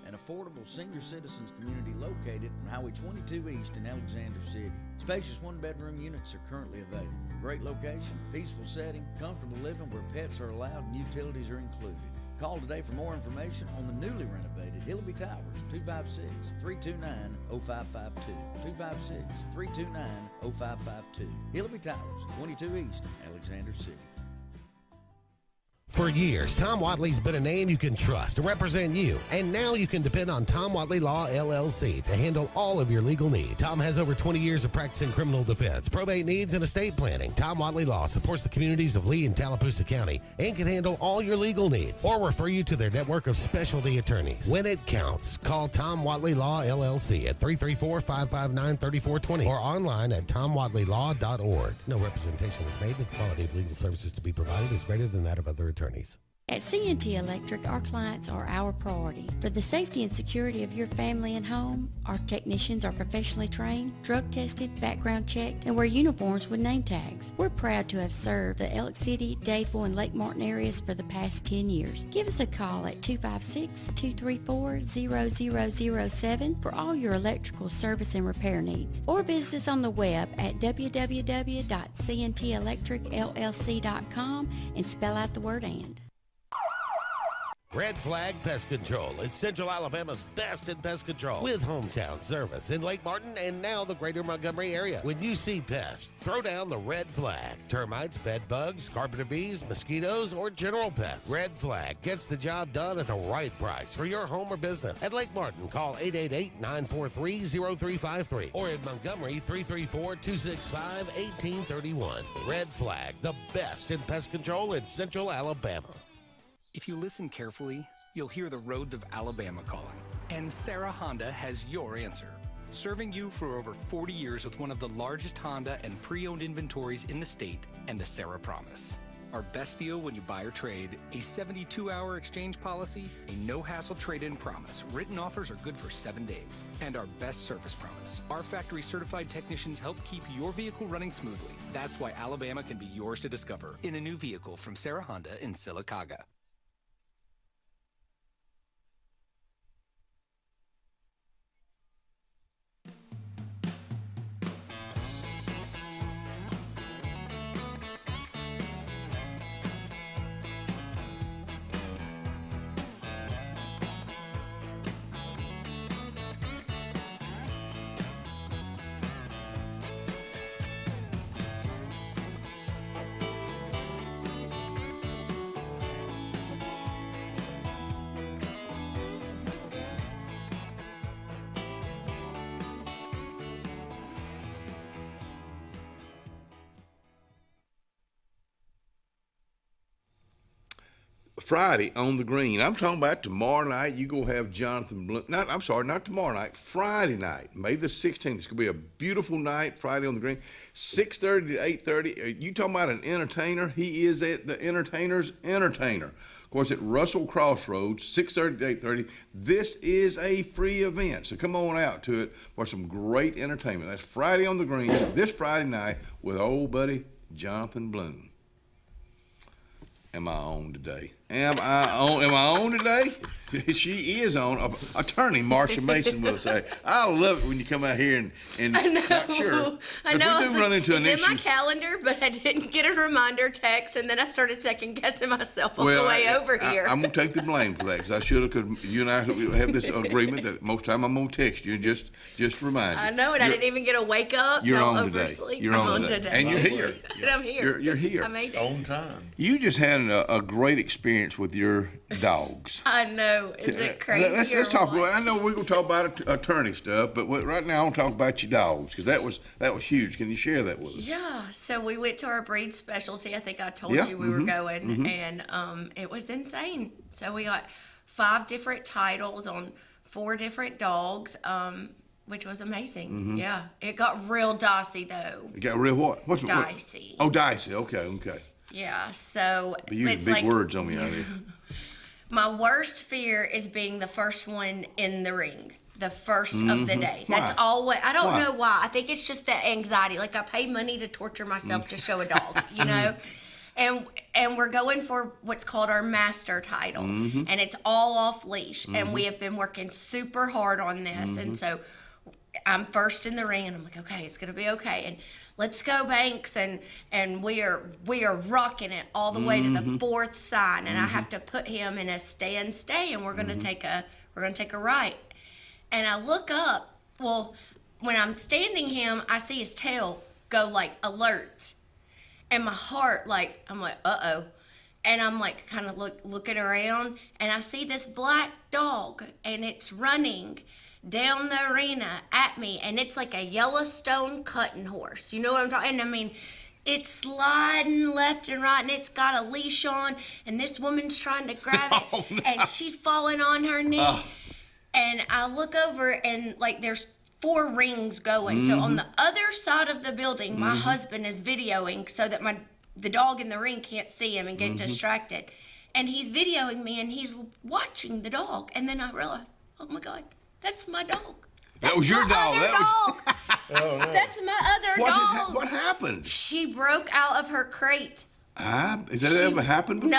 An affordable senior citizens community located on Highway 22 East in Alexander City. Spacious one-bedroom units are currently available. Great location, peaceful setting, comfortable living where pets are allowed and utilities are included. Call today for more information on the newly renovated Hillary Towers, 256-329-0552. 256-329-0552. Hillary Towers, 22 East, Alexander City.
For years, Tom Watley's been a name you can trust to represent you, and now you can depend on Tom Watley Law, LLC to handle all of your legal needs. Tom has over 20 years of practicing criminal defense, probate needs, and estate planning. Tom Watley Law supports the communities of Lee and Tallapoosa County and can handle all your legal needs or refer you to their network of specialty attorneys. When it counts, call Tom Watley Law, LLC at 334-559-3420 or online at tomwatleylaw.org. No representation is made that the quality of legal services to be provided is greater than that of other attorneys.
At C&T Electric, our clients are our priority. For the safety and security of your family and home, our technicians are professionally trained, drug tested, background checked, and wear uniforms with name tags. We're proud to have served the Elk City, Dadeville, and Lake Martin areas for the past 10 years. Give us a call at 256-234-0007 for all your electrical service and repair needs, or visit us on the web at www.cntelectricllc.com and spell out the word "and."
Red Flag Pest Control is Central Alabama's best in pest control with hometown service in Lake Martin and now the greater Montgomery area. When you see pests, throw down the red flag. Termites, bed bugs, carpenter bees, mosquitoes, or general pests. Red Flag gets the job done at the right price for your home or business. At Lake Martin, call 888-943-0353 or in Montgomery, 334-265-1831. Red Flag, the best in pest control in Central Alabama.
If you listen carefully, you'll hear the roads of Alabama calling. And Sarah Honda has your answer. Serving you for over 40 years with one of the largest Honda and pre-owned inventories in the state and the Sarah Promise. Our best deal when you buy or trade, a 72-hour exchange policy, a no-hassle trade-in promise. Written offers are good for 7 days. And our best service promise. Our factory-certified technicians help keep your vehicle running smoothly. That's why Alabama can be yours to discover in a new vehicle from Sarah Honda in Sylacauga.
Friday on the Green. I'm talking about tomorrow night. You go have Jonathan Bloom. Not tomorrow night. Friday night, May the 16th. It's going to be a beautiful night, Friday on the Green. 6:30 to 8:30. You talking about an entertainer? He is the entertainer's entertainer. Of course, at Russell Crossroads, 6:30 to 8:30. This is a free event, so come on out to it for some great entertainment. That's Friday on the Green, this Friday night with old buddy Jonathan Bloom. am I on today? Am I on today? She is on. Attorney Marsha Mason will say, I love it when you come out here and
I know.
not sure.
I know.
We do run into an
it's
issue.
in my calendar, but I didn't get a reminder text, and then I started second guessing myself on the way over here.
I'm gonna take the blame for that because I should have. Because you and I have this agreement that most time I'm gonna text you and just remind you.
I know, and I didn't even get a wake up.
You're
Don't
on today.
oversleep.
You're
I'm
on today. And you're here.
And I'm here.
You're here.
I made it.
On time.
You just had a great experience with your dogs.
I know. Is it crazy?
Let's talk. Well, I know we're gonna talk about attorney stuff, but right now I want to talk about your dogs because that was huge. Can you share that with us?
Yeah. So we went to our breed specialty. I think I told
Yeah,
you we were going, and it was insane. So we got 5 different titles on 4 different dogs, which was amazing. Yeah. It got real dicey though.
You got real what? What's
Dicey.
Oh, dicey. Okay.
Yeah. So
But you
it's
big
like,
words on me out here.
my worst fear is being the first one in the ring, the first of the day. That's always, I don't know why. I think it's just that anxiety. Like I pay money to torture myself to show a dog, you know? And we're going for what's called our master title. And it's all off leash. And we have been working super hard on this. And so I'm first in the ring and I'm like, okay, it's going to be okay. And let's go, Banks. And we are rocking it all the way to the 4th sign. And I have to put him in a stand stay and we're going to take a right. And I look up. Well, when I'm standing him, I see his tail go like alert. And my heart, like, I'm like, uh-oh. And I'm like kind of looking around and I see this black dog and it's running down the arena at me, and it's like a Yellowstone cutting horse. You know what I'm talking? I mean, it's sliding left and right, and it's got a leash on, and this woman's trying to grab it, and she's falling on her knee. And I look over, and like there's 4 rings going. So on the other side of the building, my husband is videoing so that the dog in the ring can't see him and get distracted. And he's videoing me, and he's watching the dog. And then I realized, oh my God. That's my dog.
That was your dog.
That's my other dog.
What happened?
She broke out of her crate.
Has that ever happened before?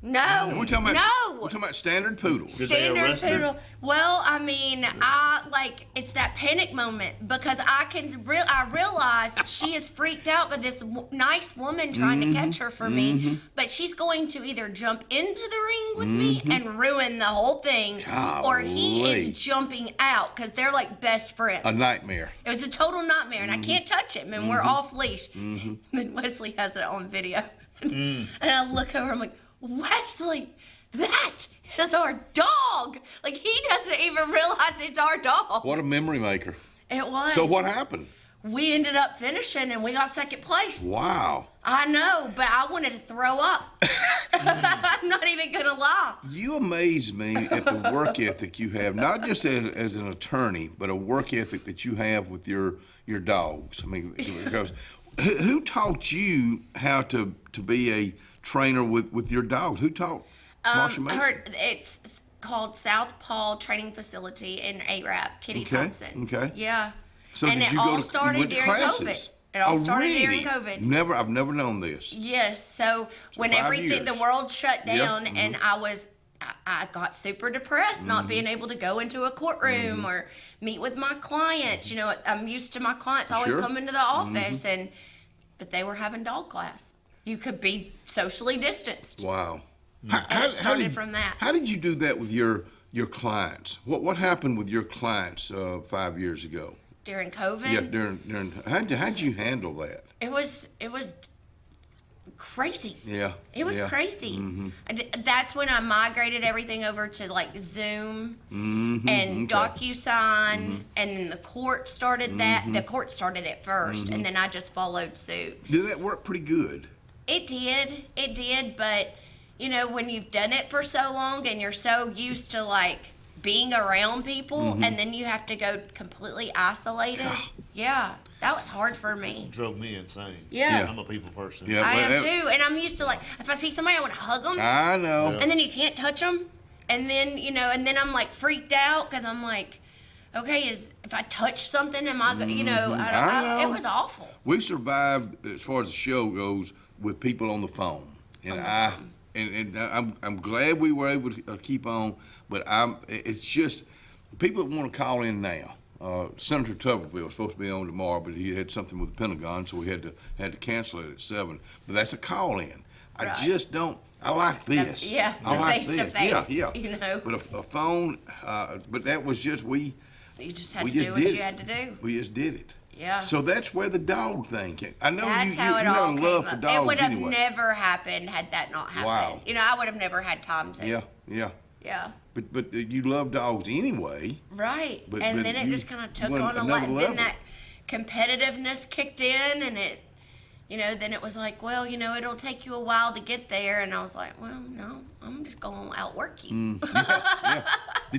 No.
We're talking about standard poodles.
Standard poodle. Well, I mean, it's that panic moment because I realize she is freaked out by this nice woman trying to catch her for me, but she's going to either jump into the ring with me and ruin the whole thing, or he is jumping out because they're like best friends.
A nightmare.
It was a total nightmare, and I can't touch him, and we're off leash. Then Wesley has it on video, and I look over, I'm like, Wesley, that is our dog. Like, he doesn't even realize it's our dog.
What a memory maker.
It was.
So what happened?
We ended up finishing and we got second place.
Wow.
I know, but I wanted to throw up. I'm not even going to lie.
You amaze me at the work ethic you have, not just as an attorney, but a work ethic that you have with your dogs. I mean, because who taught you how to be a trainer with your dogs? Who taught Marsha Mason?
It's called Southpaw Training Facility in ARAP, Kitty Thompson.
Okay.
Yeah.
So
and
did
it
you
all
go
started during COVID. It all started during COVID.
I've never known this.
Yes. So when
5
everything, the
years.
world shut down, and I got super depressed, not being able to go into a courtroom or meet with my clients. You know, I'm used to my clients always coming to the office, but they were having dog class. You could be socially distanced.
Wow.
And it started from that.
How did you do that with your clients? What happened with your clients 5 years ago?
During COVID?
Yeah, during how'd you handle that?
It was crazy.
Yeah.
It was crazy. That's when I migrated everything over to like Zoom and DocuSign, and then the court started that. The court started it first, and then I just followed suit.
Did that work pretty good?
It did, but you know, when you've done it for so long and you're so used to like being around people, and then you have to go completely isolated. Yeah, that was hard for me.
It drove me insane.
Yeah.
I'm a people person.
Yeah,
I am too, and I'm used to like, if I see somebody, I want to hug them.
I know.
And then you can't touch them, and then and then I'm like freaked out because I'm like, okay, if I touch something, am I? I don't. It was awful.
We survived as far as the show goes with people on the phone, and and I'm glad we were able to keep on, but it's just people that want to call in now. Senator Tuberville was supposed to be on tomorrow, but he had something with the Pentagon, so we had to cancel it at 7. But that's a call in.
Right.
I just don't. I like this.
Yeah,
I
the
like
face to
this.
face.
Yeah.
You know.
But a phone. But that was just
You just had to
just
do what
did
you
it.
had to do.
We just did it.
Yeah.
So that's where the dog thing came. I know
That's
you
how it
got
all
a
came
love for
up.
dogs
It would have
anyway.
never happened had that not happened.
Wow.
You know, I would have never had time to.
Yeah.
Yeah.
But you love dogs anyway.
Right.
But
and then it
you
just kind of took
went
on a
another
lot.
level.
Then that competitiveness kicked in, and it, then it was like, well, it'll take you a while to get there. And I was like, well, no, I'm just going to outwork you.
Yeah.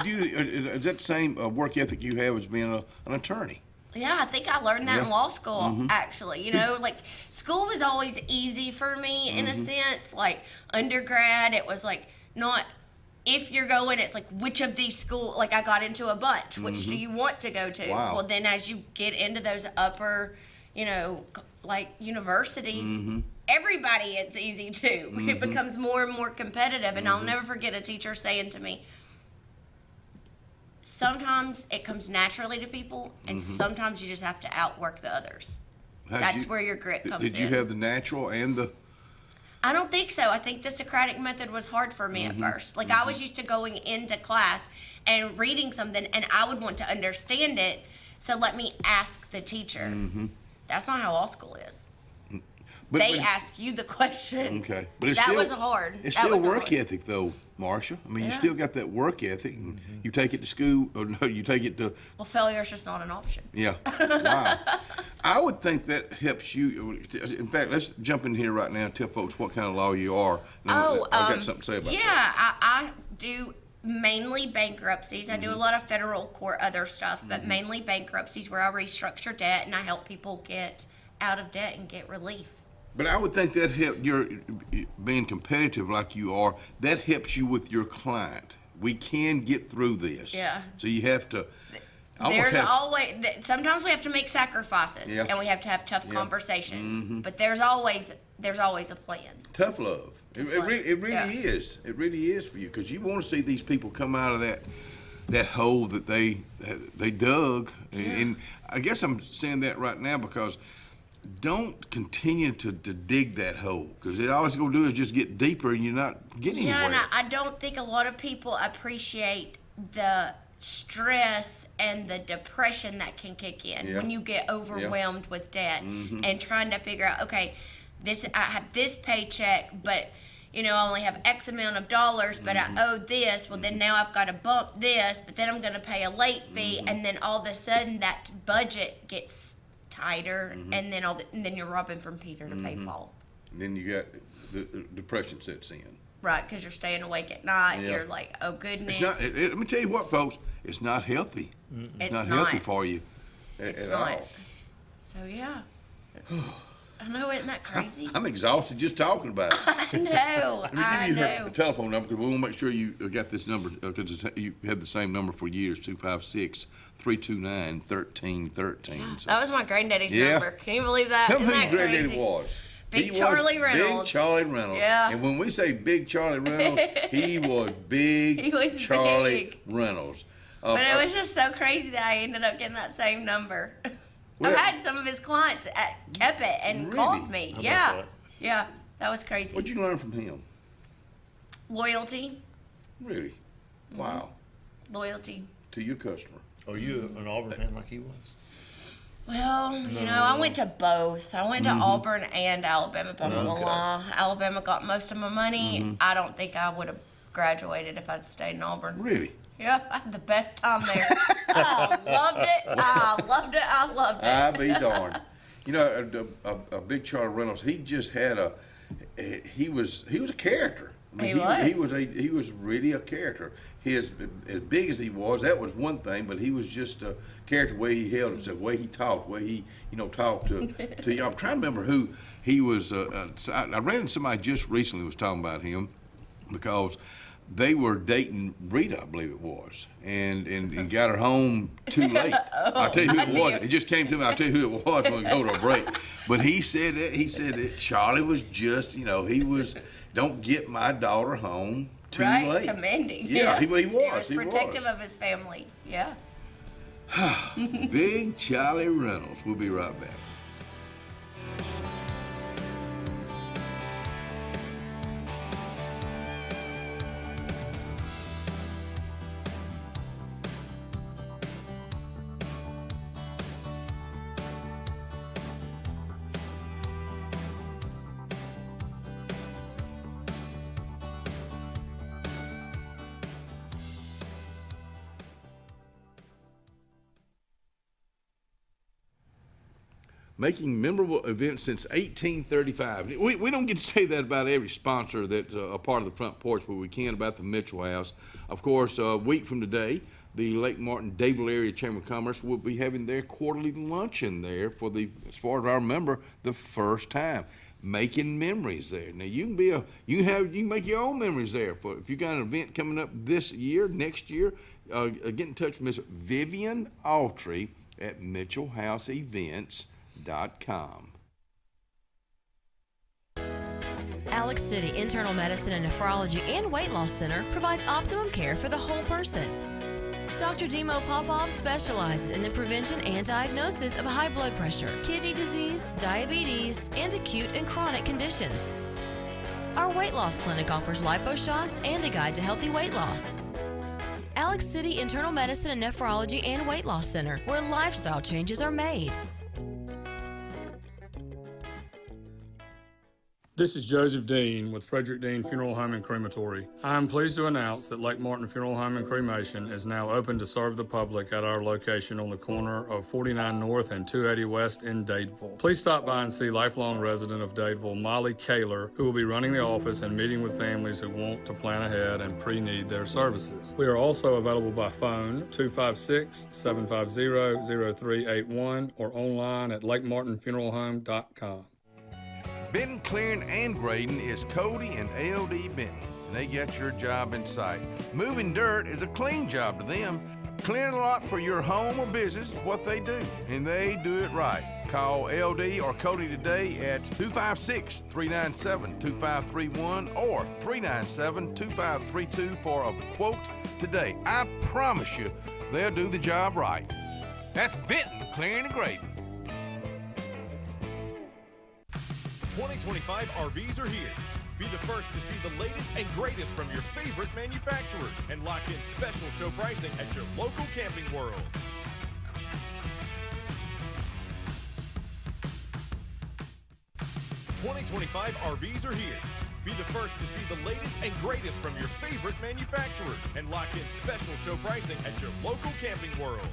Is that the same work ethic you have as being an attorney?
Yeah, I think I learned that in law school,
Mhm.
actually. Like, school was always easy for me in a
Mhm.
sense. Like, undergrad, it was like, not if you're going, it's like, which of these schools, like, I got into a bunch. Which do
Mhm.
you want to go to?
Wow.
Well, then as you get into those upper, like, universities,
Mhm.
everybody, it's easy too. It
Mhm.
becomes more and more competitive. And I'll
Mhm.
never forget a teacher saying to me, sometimes it comes naturally to people, and
Mhm.
sometimes you just have to outwork the others.
How'd
That's
you-
where your grit comes
Did you
in.
have the natural and the?
I don't think so. I think the Socratic method was hard for me
Mhm.
at first. Like, I was used to going into class and reading something, and I would want to understand it, so let me ask the teacher.
Mhm.
That's not how law school is.
But-
They
but-
ask you the questions.
Okay, but it's
that
still,
was hard.
It's
That
still
was
work
hard.
ethic, though, Marsha. I mean, you
Yeah.
still got that work ethic, and you take it to school, or no, you take it to.
Well, failure is just not an option.
Yeah. Wow. I would think that helps you. In fact, let's jump in here right now and tell folks what kind of lawyer you are. I've got something to say about that.
Yeah, I do mainly bankruptcies. I do a
Mm-hmm.
lot of federal court other stuff, but mainly bankruptcies where I restructure debt and I help people get out of debt and get relief.
But I would think that help your being competitive like you are. That helps you with your client. We can get through this.
Yeah.
So you have to.
Sometimes we have to make sacrifices
Yeah.
and we have to have tough
Yeah.
conversations,
Mhm.
but there's always a plan.
Tough love. It really
Yeah.
is. It really is for you, because you want to see these people come out of that hole that they dug. And I guess I'm saying that right now because don't continue to dig that hole, because it all it's going to do is just get deeper and you're not getting
Yeah,
anywhere.
and I don't think a lot of people appreciate the stress and the depression that can kick in
Yeah.
when you get overwhelmed with debt
Mhm.
and trying to figure out, okay, I have this paycheck, but I only have X amount of dollars, but
Mm-hmm.
I owe this. Well, then now I've got to bump this, but then I'm going to pay a late fee,
Mm-hmm.
and then all of a sudden that budget gets tighter,
Mhm.
and then you're robbing from Peter to pay
Mhm.
Paul.
And then you got the depression sets in.
Right, because you're staying awake at night.
Yeah.
You're like, oh goodness.
It's not. Let me tell you what, folks. It's not healthy.
It's
not healthy
not.
for you.
It's
at
not.
all.
So yeah. I know, isn't that crazy?
I'm exhausted just talking about it.
I know.
Let me
I
give you
know.
her telephone number, because we want to make sure you got this number, because you had the same number for years, 256-329-1313. So.
That was my granddaddy's
Yeah.
number. Can you believe that?
Tell me
Isn't
who
that
your granddaddy
crazy?
was.
Big
He was
Charlie Reynolds.
Big Charlie Reynolds.
Yeah.
And when we say Big Charlie Reynolds, he was Big
He was
Charlie
big.
Reynolds.
But it was just so crazy that I ended up getting that same number.
Well,
I've had some of his clients kept it and
Really?
called me.
How about
Yeah.
that?
Yeah. That was crazy.
What'd you learn from him?
Loyalty.
Really? Wow.
Loyalty.
To your customer.
Are you an Auburn fan like he was?
Well, I went to both. I went to
Mhm.
Auburn and Alabama, blah, blah, blah,
Okay.
blah. Alabama got most of my money.
Mhm.
I don't think I would have graduated if I'd stayed in Auburn.
Really?
Yeah, I had the best time there. I loved it. I loved it. I loved it.
I be darned. A Big Charlie Reynolds. He just had he was a character. I mean, he was really a character. As big as he was, that was one thing, but he was just a character. The way he held himself, the way he talked, the way he talked to you. I'm trying to remember who he was. I ran into somebody just recently was talking about him, because they were dating Rita, I believe it was, and got her home too late. I'll tell you who it was. It just came to me. I'll tell you who it was when we go to a break. But he said that Charlie was just, he was, don't get my daughter home too late.
Commanding.
Yeah, he was.
He was protective of his family. Yeah.
Big Charlie Reynolds. We'll be right back. Making memorable events since 1835. We don't get to say that about every sponsor that's a part of the Front Porch, but we can about the Mitchell House. Of course, a week from today, the Lake Martin Dadeville Area Chamber of Commerce will be having their quarterly luncheon there for as far as I remember, the first time. Making memories there. Now you can make your own memories there. If you got an event coming up this year, next year, get in touch with Miss Vivian Autry at MitchellHouseEvents.com.
Alex City Internal Medicine and Nephrology and Weight Loss Center provides optimum care for the whole person. Dr. Dimo Popov specializes in the prevention and diagnosis of high blood pressure, kidney disease, diabetes, and acute and chronic conditions. Our weight loss clinic offers lipo shots and a guide to healthy weight loss. Alex City Internal Medicine and Nephrology and Weight Loss Center, where lifestyle changes are made.
This is Joseph Dean with Frederick Dean Funeral Home and Crematory. I am pleased to announce that Lake Martin Funeral Home and Cremation is now open to serve the public at our location on the corner of 49 North and 280 West in Dadeville. Please stop by and see lifelong resident of Dadeville, Molly Kaler, who will be running the office and meeting with families who want to plan ahead and pre-need their services. We are also available by phone 256-750-0381 or online at lakemartinfuneralhome.com.
Benton, clearing, and grading is Cody and LD Benton, and they got your job in sight. Moving dirt is a clean job to them. Clearing a lot for your home or business is what they do, and they do it right. Call LD or Cody today at 256-397-2531 or 397-2532 for a quote today. I promise you, they'll do the job right. That's Benton, clearing and grading.
2025 RVs are here. Be the first to see the latest and greatest from your favorite manufacturers and lock in special show pricing at your local Camping World. '25 RVs are here. Be the first to see the latest and greatest from your favorite manufacturers and lock in special show pricing at your local Camping World.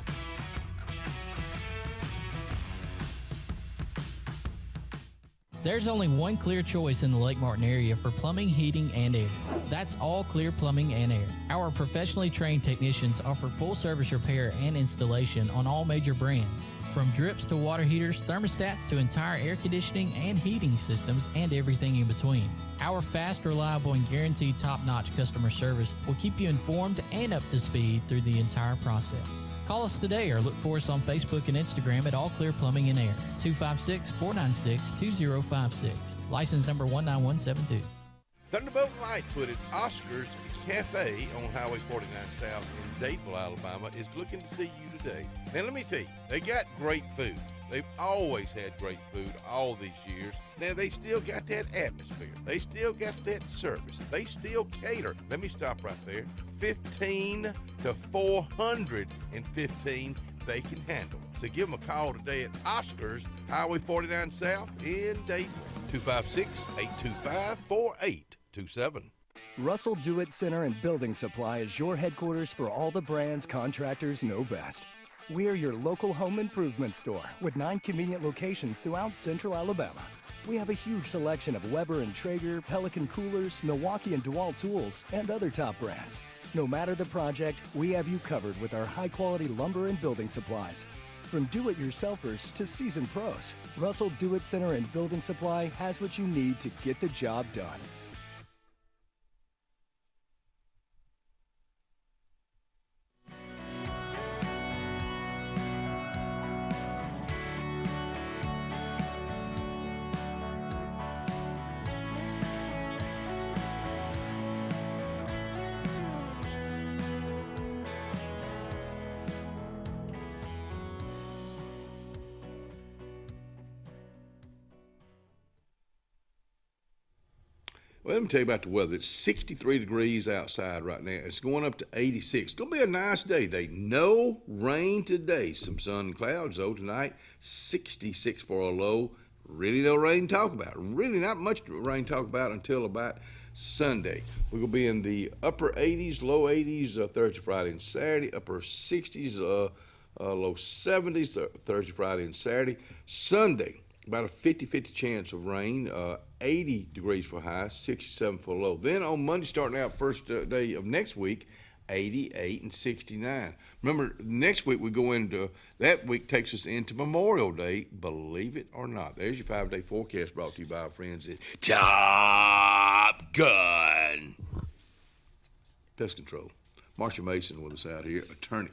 There's only one clear choice in the Lake Martin area for plumbing, heating, and air. That's All Clear Plumbing and Air. Our professionally trained technicians offer full-service repair and installation on all major brands. From drips to water heaters, thermostats to entire air conditioning and heating systems, and everything in between. Our fast, reliable, and guaranteed top-notch customer service will keep you informed and up to speed through the entire process. Call us today or look for us on Facebook and Instagram at All Clear Plumbing and Air, 256-496-2056. License number 19172.
Thunderbolt Lightfoot at Oscar's Cafe on Highway 49 South in Dadeville, Alabama is looking to see you today. Now let me tell you, they got great food. They've always had great food all these years. Now they still got that atmosphere. They still got that service. They still cater. Let me stop right there. 15 to 415 they can handle. So give them a call today at Oscar's, Highway 49 South in Dadeville. 256-825-4827.
Russell Do-It Center and Building Supply is your headquarters for all the brands contractors know best. We are your local home improvement store with 9 convenient locations throughout Central Alabama. We have a huge selection of Weber and Traeger, Pelican coolers, Milwaukee and DeWalt tools, and other top brands. No matter the project, we have you covered with our high-quality lumber and building supplies. From do-it-yourselfers to seasoned pros, Russell Do-It Center and Building Supply has what you need to get the job done.
Well, let me tell you about the weather. It's 63 degrees outside right now. It's going up to 86. It's going to be a nice day today. No rain today. Some sun and clouds, though, tonight. 66 for a low. Really no rain to talk about. Really not much rain to talk about until about Sunday. We're going to be in the upper 80s, low 80s Thursday, Friday, and Saturday. Upper 60s, low 70s Thursday, Friday, and Saturday. Sunday, about a 50-50 chance of rain. 80 degrees for high, 67 for low. Then on Monday, starting out first day of next week, 88 and 69. Remember, next week we go into, that week takes us into Memorial Day, believe it or not. There's your 5-day forecast brought to you by our friends at Top Gun Pest Control. Marcia Mason with us out here, attorney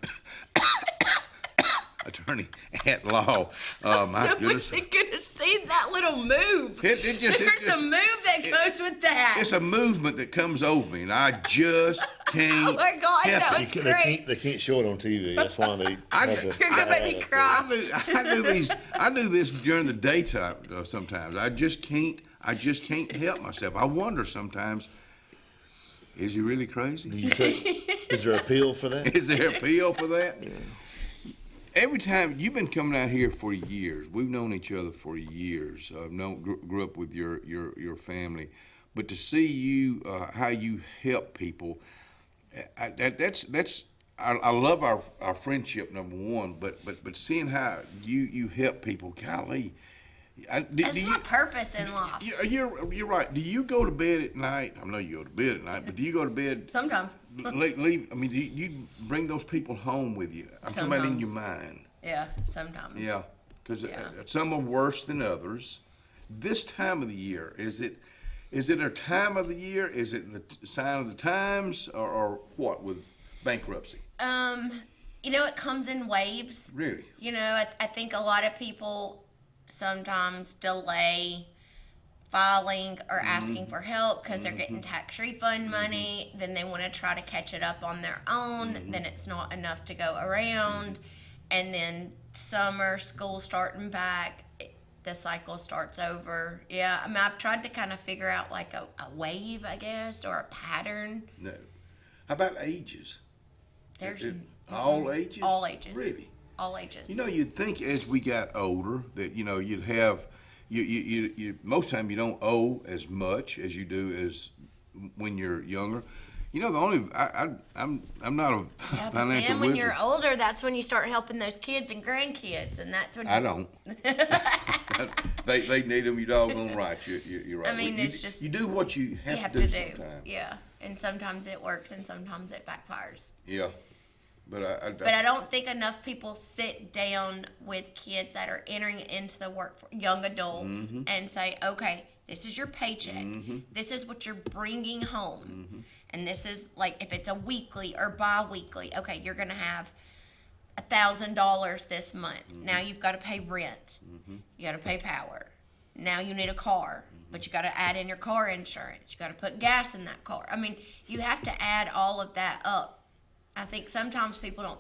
at law. My goodness.
You could have seen that little move. There's a move that goes with that.
It's a movement that comes over me, and I just can't.
Oh my God,
help
that
it.
was great.
They can't show it on TV. That's why they.
You're gonna make me cry.
I do this during the daytime sometimes. I just can't help myself. I wonder sometimes. Is he really crazy?
Is there appeal for that?
Is there appeal for that? Yeah. Every time you've been coming out here for years, we've known each other for years. Grew up with your family, but to see you how you help people, I love our friendship, number one. But seeing how you help people, golly.
That's my purpose in life.
You're right. Do you go to bed at night? I know you go to bed at night, but do you go to bed?
Sometimes.
Leave. I mean, do you bring those people home with you? I'm talking about in your mind.
Yeah, sometimes.
Yeah, because some are worse than others. This time of the year, is it a time of the year? Is it the sign of the times, or what with bankruptcy?
It comes in waves.
Really?
I think a lot of people sometimes delay filing or asking for help because they're getting tax refund money. Then they want to try to catch it up on their own. Then it's not enough to go around. And then summer, school starting back, the cycle starts over. Yeah, I mean, I've tried to kind of figure out like a wave, I guess, or a pattern.
No. How about ages?
There's
all ages?
All ages.
Really?
All ages.
You'd think as we got older that you'd have you most time you don't owe as much as you do as when you're younger. The only I'm not a financial
when
wizard.
you're older, that's when you start helping those kids and grandkids, and that's when
I don't. they need them. You doggone right. You're right.
I mean, it's just
you do what you have to do. Sometimes.
Yeah, and sometimes it works, and sometimes it backfires.
Yeah. But
I don't think enough people sit down with kids that are entering into the young adults and say, okay, this is your paycheck. This is what you're bringing home. And this is like, if it's a weekly or bi-weekly, okay, you're going to have $1,000 this month. Now you've got to pay rent. You got to pay power. Now you need a car, but you got to add in your car insurance. You got to put gas in that car. I mean, you have to add all of that up. I think sometimes people don't,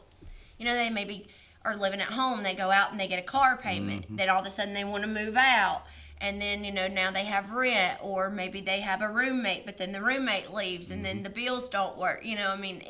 they maybe are living at home. They go out and they get a car payment. Then all of a sudden they want to move out. And then, now they have rent, or maybe they have a roommate, but then the roommate leaves and then the bills don't work. I mean,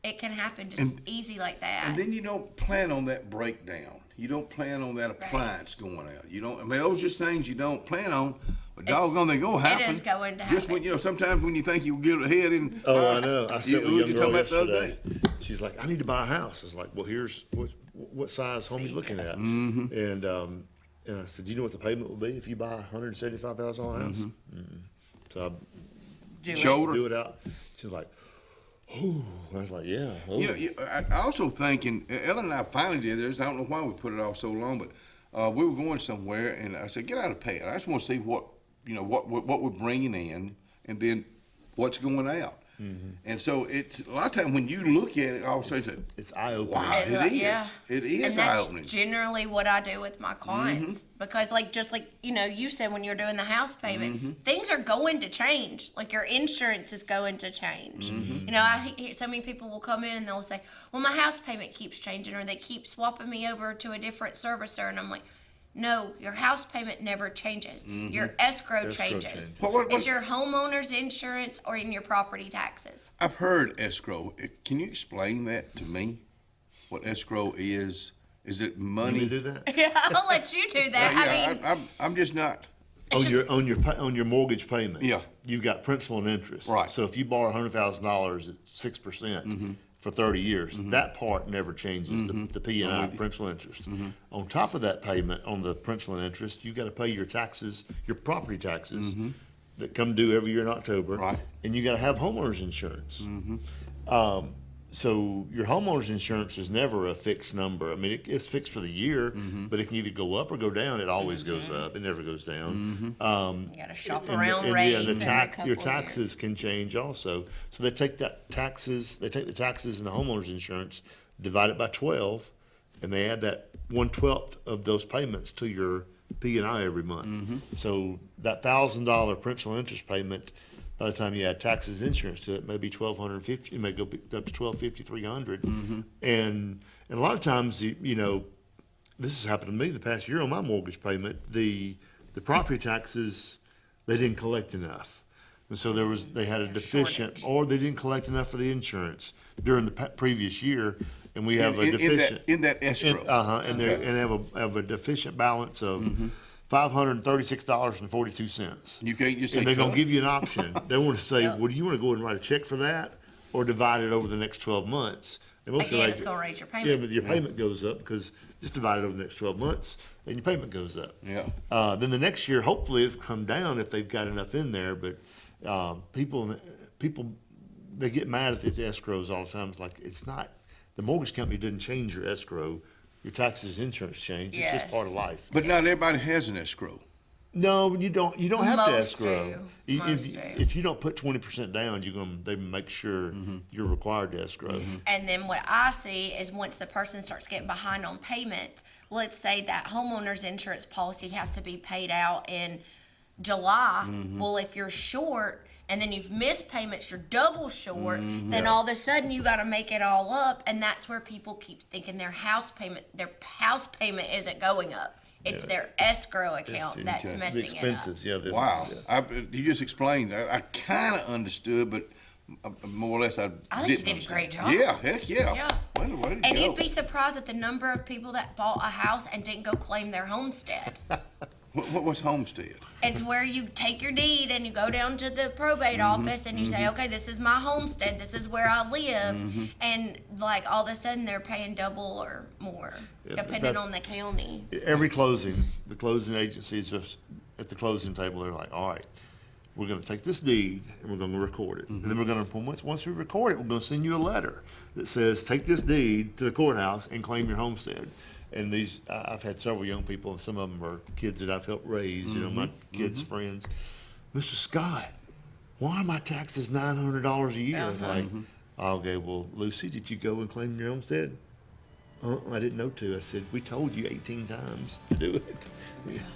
it can happen just easy like that.
And then you don't plan on that breakdown. You don't plan on that appliance going out. You don't, those are just things you don't plan on. But doggone, they go happen.
It is going to happen.
Just when, sometimes when you think you'll get ahead in.
Oh, I know. I said with a young girl yesterday. She's like, I need to buy a house. I was like, well, here's what size home you're looking at. And I said, do you know what the payment will be if you buy a $175,000 house? So I do it out. She's like, oh. I was like, yeah. Oh.
I also think, and Ellen and I finally did this. I don't know why we put it off so long, but we were going somewhere, and I said, get out of pay. I just want to see what we're bringing in, and then what's going out. And so it's a lot of times when you look at it, all of a sudden
it's eye-opening.
Wow, it is.
Yeah.
It is
and
eye-opening.
That's generally what I do with my clients because, just like you said when you're doing the house payment, things are going to change. Like your insurance is going to change. I hear so many people will come in and they'll say, "Well, my house payment keeps changing," or they keep swapping me over to a different servicer, and I'm like, No, your house payment never changes. Your escrow changes.
What-
It's your homeowner's insurance or in your property taxes.
I've heard escrow. Can you explain that to me? What escrow is? Is it money?
You do that?
Yeah, I'll let you do that. I mean,
I'm just not.
On your mortgage payment.
Yeah.
You've got principal and interest.
Right.
So if you borrow $100,000 at 6% for 30 years, that part never changes. The P&I, principal and interest. On top of that payment on the principal and interest, you got to pay your taxes, your property taxes that come due every year in October.
Right.
And you got to have homeowners insurance. So your homeowner's insurance is never a fixed number. I mean, it's fixed for the year, but it can either go up or go down. It always goes up. It never goes down.
you got to shop around
and
rates.
your taxes can change also. So they take the taxes in the homeowner's insurance, divide it by 12, and they add that 1/12 of those payments to your P&I every month. So that $1,000 principal interest payment, by the time you add taxes, insurance to it, maybe $1,250. It may go up to $1,250, $300. And a lot of times, you know, this has happened to me the past year on my mortgage payment. The property taxes, they didn't collect enough, and so they had a deficient, or they didn't collect enough for the insurance during the previous year, and we have a deficient
in that escrow.
And they have a deficient balance of. $536.42.
You can't just say.
And they're going to give you an option. They want to say, well, do you want to go ahead and write a check for that, or divide it over the next 12 months? And most
Again, it's going to raise your payment.
Yeah, but your payment goes up because just divide it over the next 12 months, and your payment goes up.
Yeah.
Then the next year, hopefully, it's come down if they've got enough in there. But people, they get mad at the escrows all the time. It's like, it's not, the mortgage company didn't change your escrow. Your taxes, insurance change. It's just part of life.
But not everybody has an escrow.
No, you don't. You don't have to
Most
escrow.
do.
If you don't put 20% down, they make sure you're required to escrow.
And then what I see is once the person starts getting behind on payments, let's say that homeowner's insurance policy has to be paid out in July. Well, if you're short and then you've missed payments, you're double short, then all of a sudden you got to make it all up. And that's where people keep thinking their house payment isn't going up. It's their escrow account that's messing
the expenses,
it up.
Wow. You just explained that. I kind of understood, but more or less I
think
didn't
you did a great job.
Yeah, heck yeah. Way to
And
go.
you'd be surprised at the number of people that bought a house and didn't go claim their homestead.
What's homestead?
It's where you take your deed and you go down to the probate office and you say, okay, this is my homestead, this is where I live, and like all of a sudden they're paying double or more, depending on the county.
Every closing, the closing agencies at the closing table, they're like, all right, we're going to take this deed and we're going to record it. And then we're going to, once we record it, we're going to send you a letter that says, take this deed to the courthouse and claim your homestead. And these, I've had several young people, and some of them are kids that I've helped raise, you know, my kids' friends. Mr. Scott, why are my taxes $900 a year? Like, okay, well, Lucy, did you go and claim your homestead? I didn't know to. I said, we told you 18 times to do it.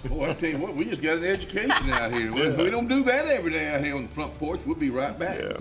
Boy, I tell you what, we just got an education out here. We don't do that every day out here on the front porch. We'll be right back.
Yeah.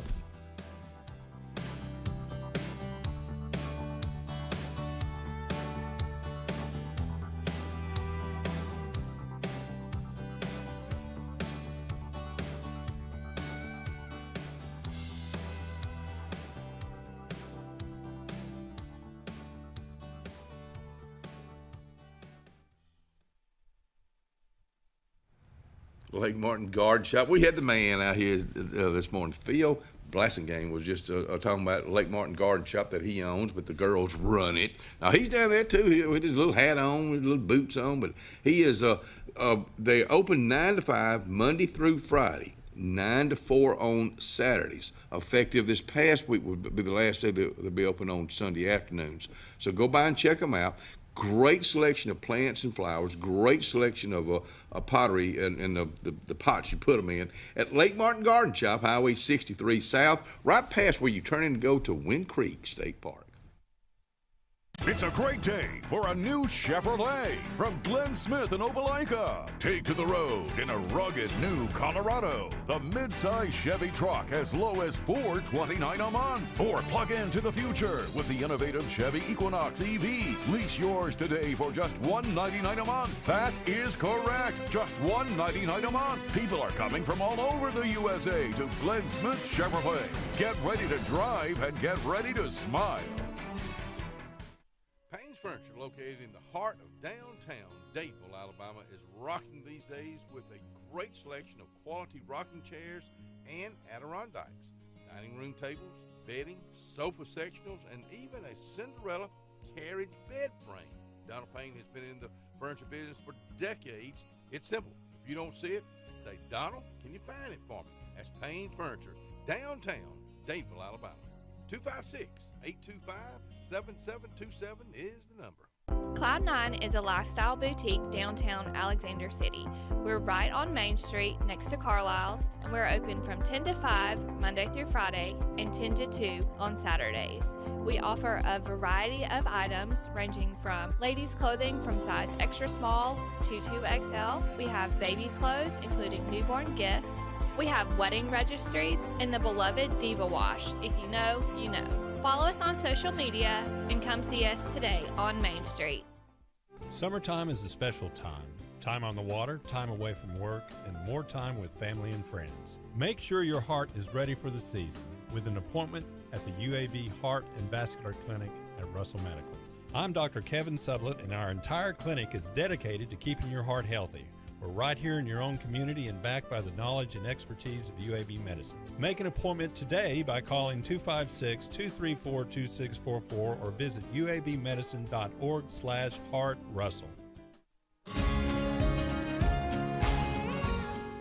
Lake Martin Garden Shop. We had the man out here this morning. Phil Blassingame was just talking about Lake Martin Garden Shop that he owns, but the girls run it. Now he's down there too with his little hat on, with little boots on, but he is. They open 9 to 5 Monday through Friday, 9 to 4 on Saturdays. Effective this past week would be the last day they'll be open on Sunday afternoons. So go by and check them out. Great selection of plants and flowers, great selection of pottery and the pots you put them in at Lake Martin Garden Shop, Highway 63 South, right past where you turn in to go to Wind Creek State Park.
It's a great day for a new Chevrolet from Glenn Smith in Opelika. Take to the road in a rugged new Colorado. The midsize Chevy truck as low as $429 a month. Or plug into the future with the innovative Chevy Equinox EV. Lease yours today for just $199 a month. That is correct. Just $199 a month. People are coming from all over the USA to Glenn Smith Chevrolet. Get ready to drive and get ready to smile.
Payne's Furniture, located in the heart of downtown Dadeville, Alabama, is rocking these days with a great selection of quality rocking chairs and Adirondacks, dining room tables, bedding, sofa sectionals, and even a Cinderella carriage bed frame. Donald Payne has been in the furniture business for decades. It's simple. If you don't see it, say, Donald, can you find it for me? That's Payne's Furniture, downtown Dadeville, Alabama. 256-825-7727 is the number.
Cloud9 is a lifestyle boutique downtown Alexander City. We're right on Main Street next to Carlisle's, and we're open from 10 to 5 Monday through Friday and 10 to 2 on Saturdays. We offer a variety of items ranging from ladies' clothing from size extra small to 2XL. We have baby clothes including newborn gifts. We have wedding registries and the beloved Diva Wash. If you know, you know. Follow us on social media and come see us today on Main Street.
Summertime is a special time. Time on the water, time away from work, and more time with family and friends. Make sure your heart is ready for the season with an appointment at the UAV Heart and Vascular Clinic at Russell Medical. I'm Dr. Kevin Sublett, and our entire clinic is dedicated to keeping your heart healthy. We're right here in your own community and backed by the knowledge and expertise of UAB Medicine. Make an appointment today by calling 256-234-2644 or visit uabmedicine.org/heartrussell.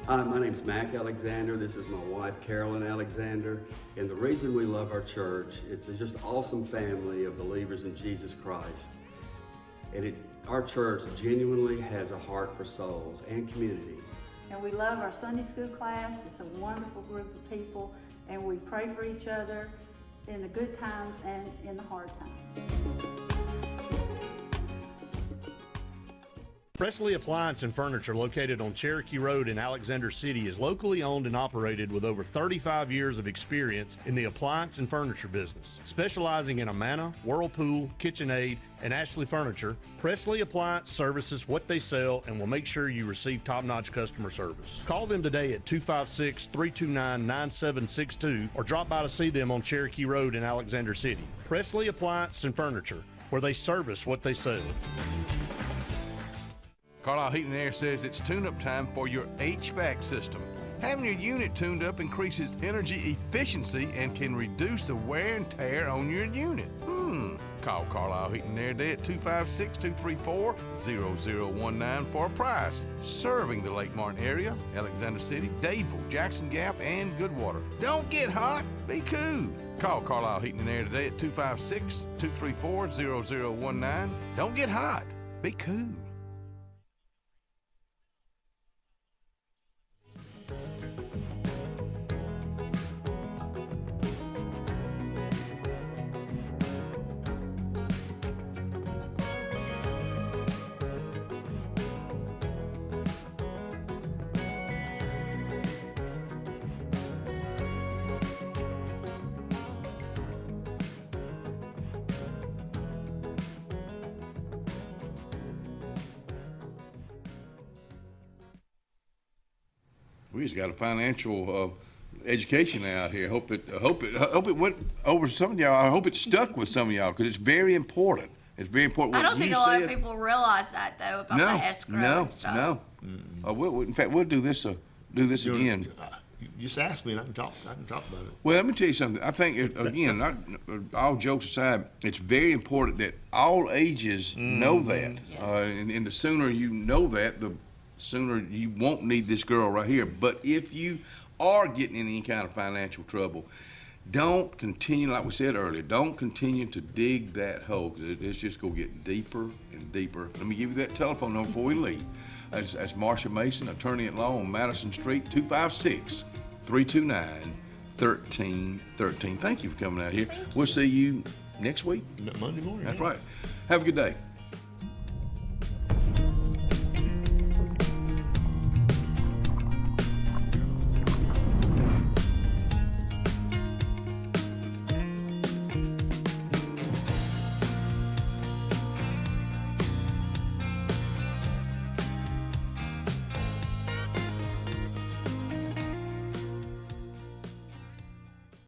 Hi, my name's Mac Alexander. This is my wife, Carolyn Alexander. And the reason we love our church, it's just an awesome family of believers in Jesus Christ. And our church genuinely has a heart for souls and community.
And we love our Sunday school class. It's a wonderful group of people, and we pray for each other in the good times and in the hard times.
Presley Appliance and Furniture, located on Cherokee Road in Alexander City, is locally owned and operated with over 35 years of experience in the appliance and furniture business. Specializing in Amana, Whirlpool, KitchenAid, and Ashley Furniture, Presley Appliance services what they sell and will make sure you receive top-notch customer service. Call them today at 256-329-9762 or drop by to see them on Cherokee Road in Alexander City. Presley Appliance and Furniture, where they service what they sell.
Carlisle Heating and Air says it's tune-up time for your HVAC system. Having your unit tuned up increases energy efficiency and can reduce the wear and tear on your unit. Call Carlisle Heating and Air today at 256-234-0019 for a price. Serving the Lake Martin area, Alexander City, Dadeville, Jackson Gap, and Goodwater. Don't get hot, be cool. Call Carlisle Heating and Air today at 256-234-0019. Don't get hot, be cool.
We just got a financial education out here. Hope it went over some of y'all. I hope it stuck with some of y'all because it's very important. It's very important.
I don't think a lot of people realize that though about the escrow and stuff.
No. In fact, we'll do this again.
You just asked me, and I can talk about it.
Well, let me tell you something. I think all jokes aside, it's very important that all ages know that. Yes. And the sooner you know that, the sooner you won't need this girl right here. But if you are getting in any kind of financial trouble, don't continue, like we said earlier, don't continue to dig that hole because it's just going to get deeper and deeper. Let me give you that telephone number before we leave. That's Marsha Mason, attorney at law on Madison Street, 256-329-1313. Thank you for coming out here. We'll see you next week.
Monday morning.
That's right. Have a good day.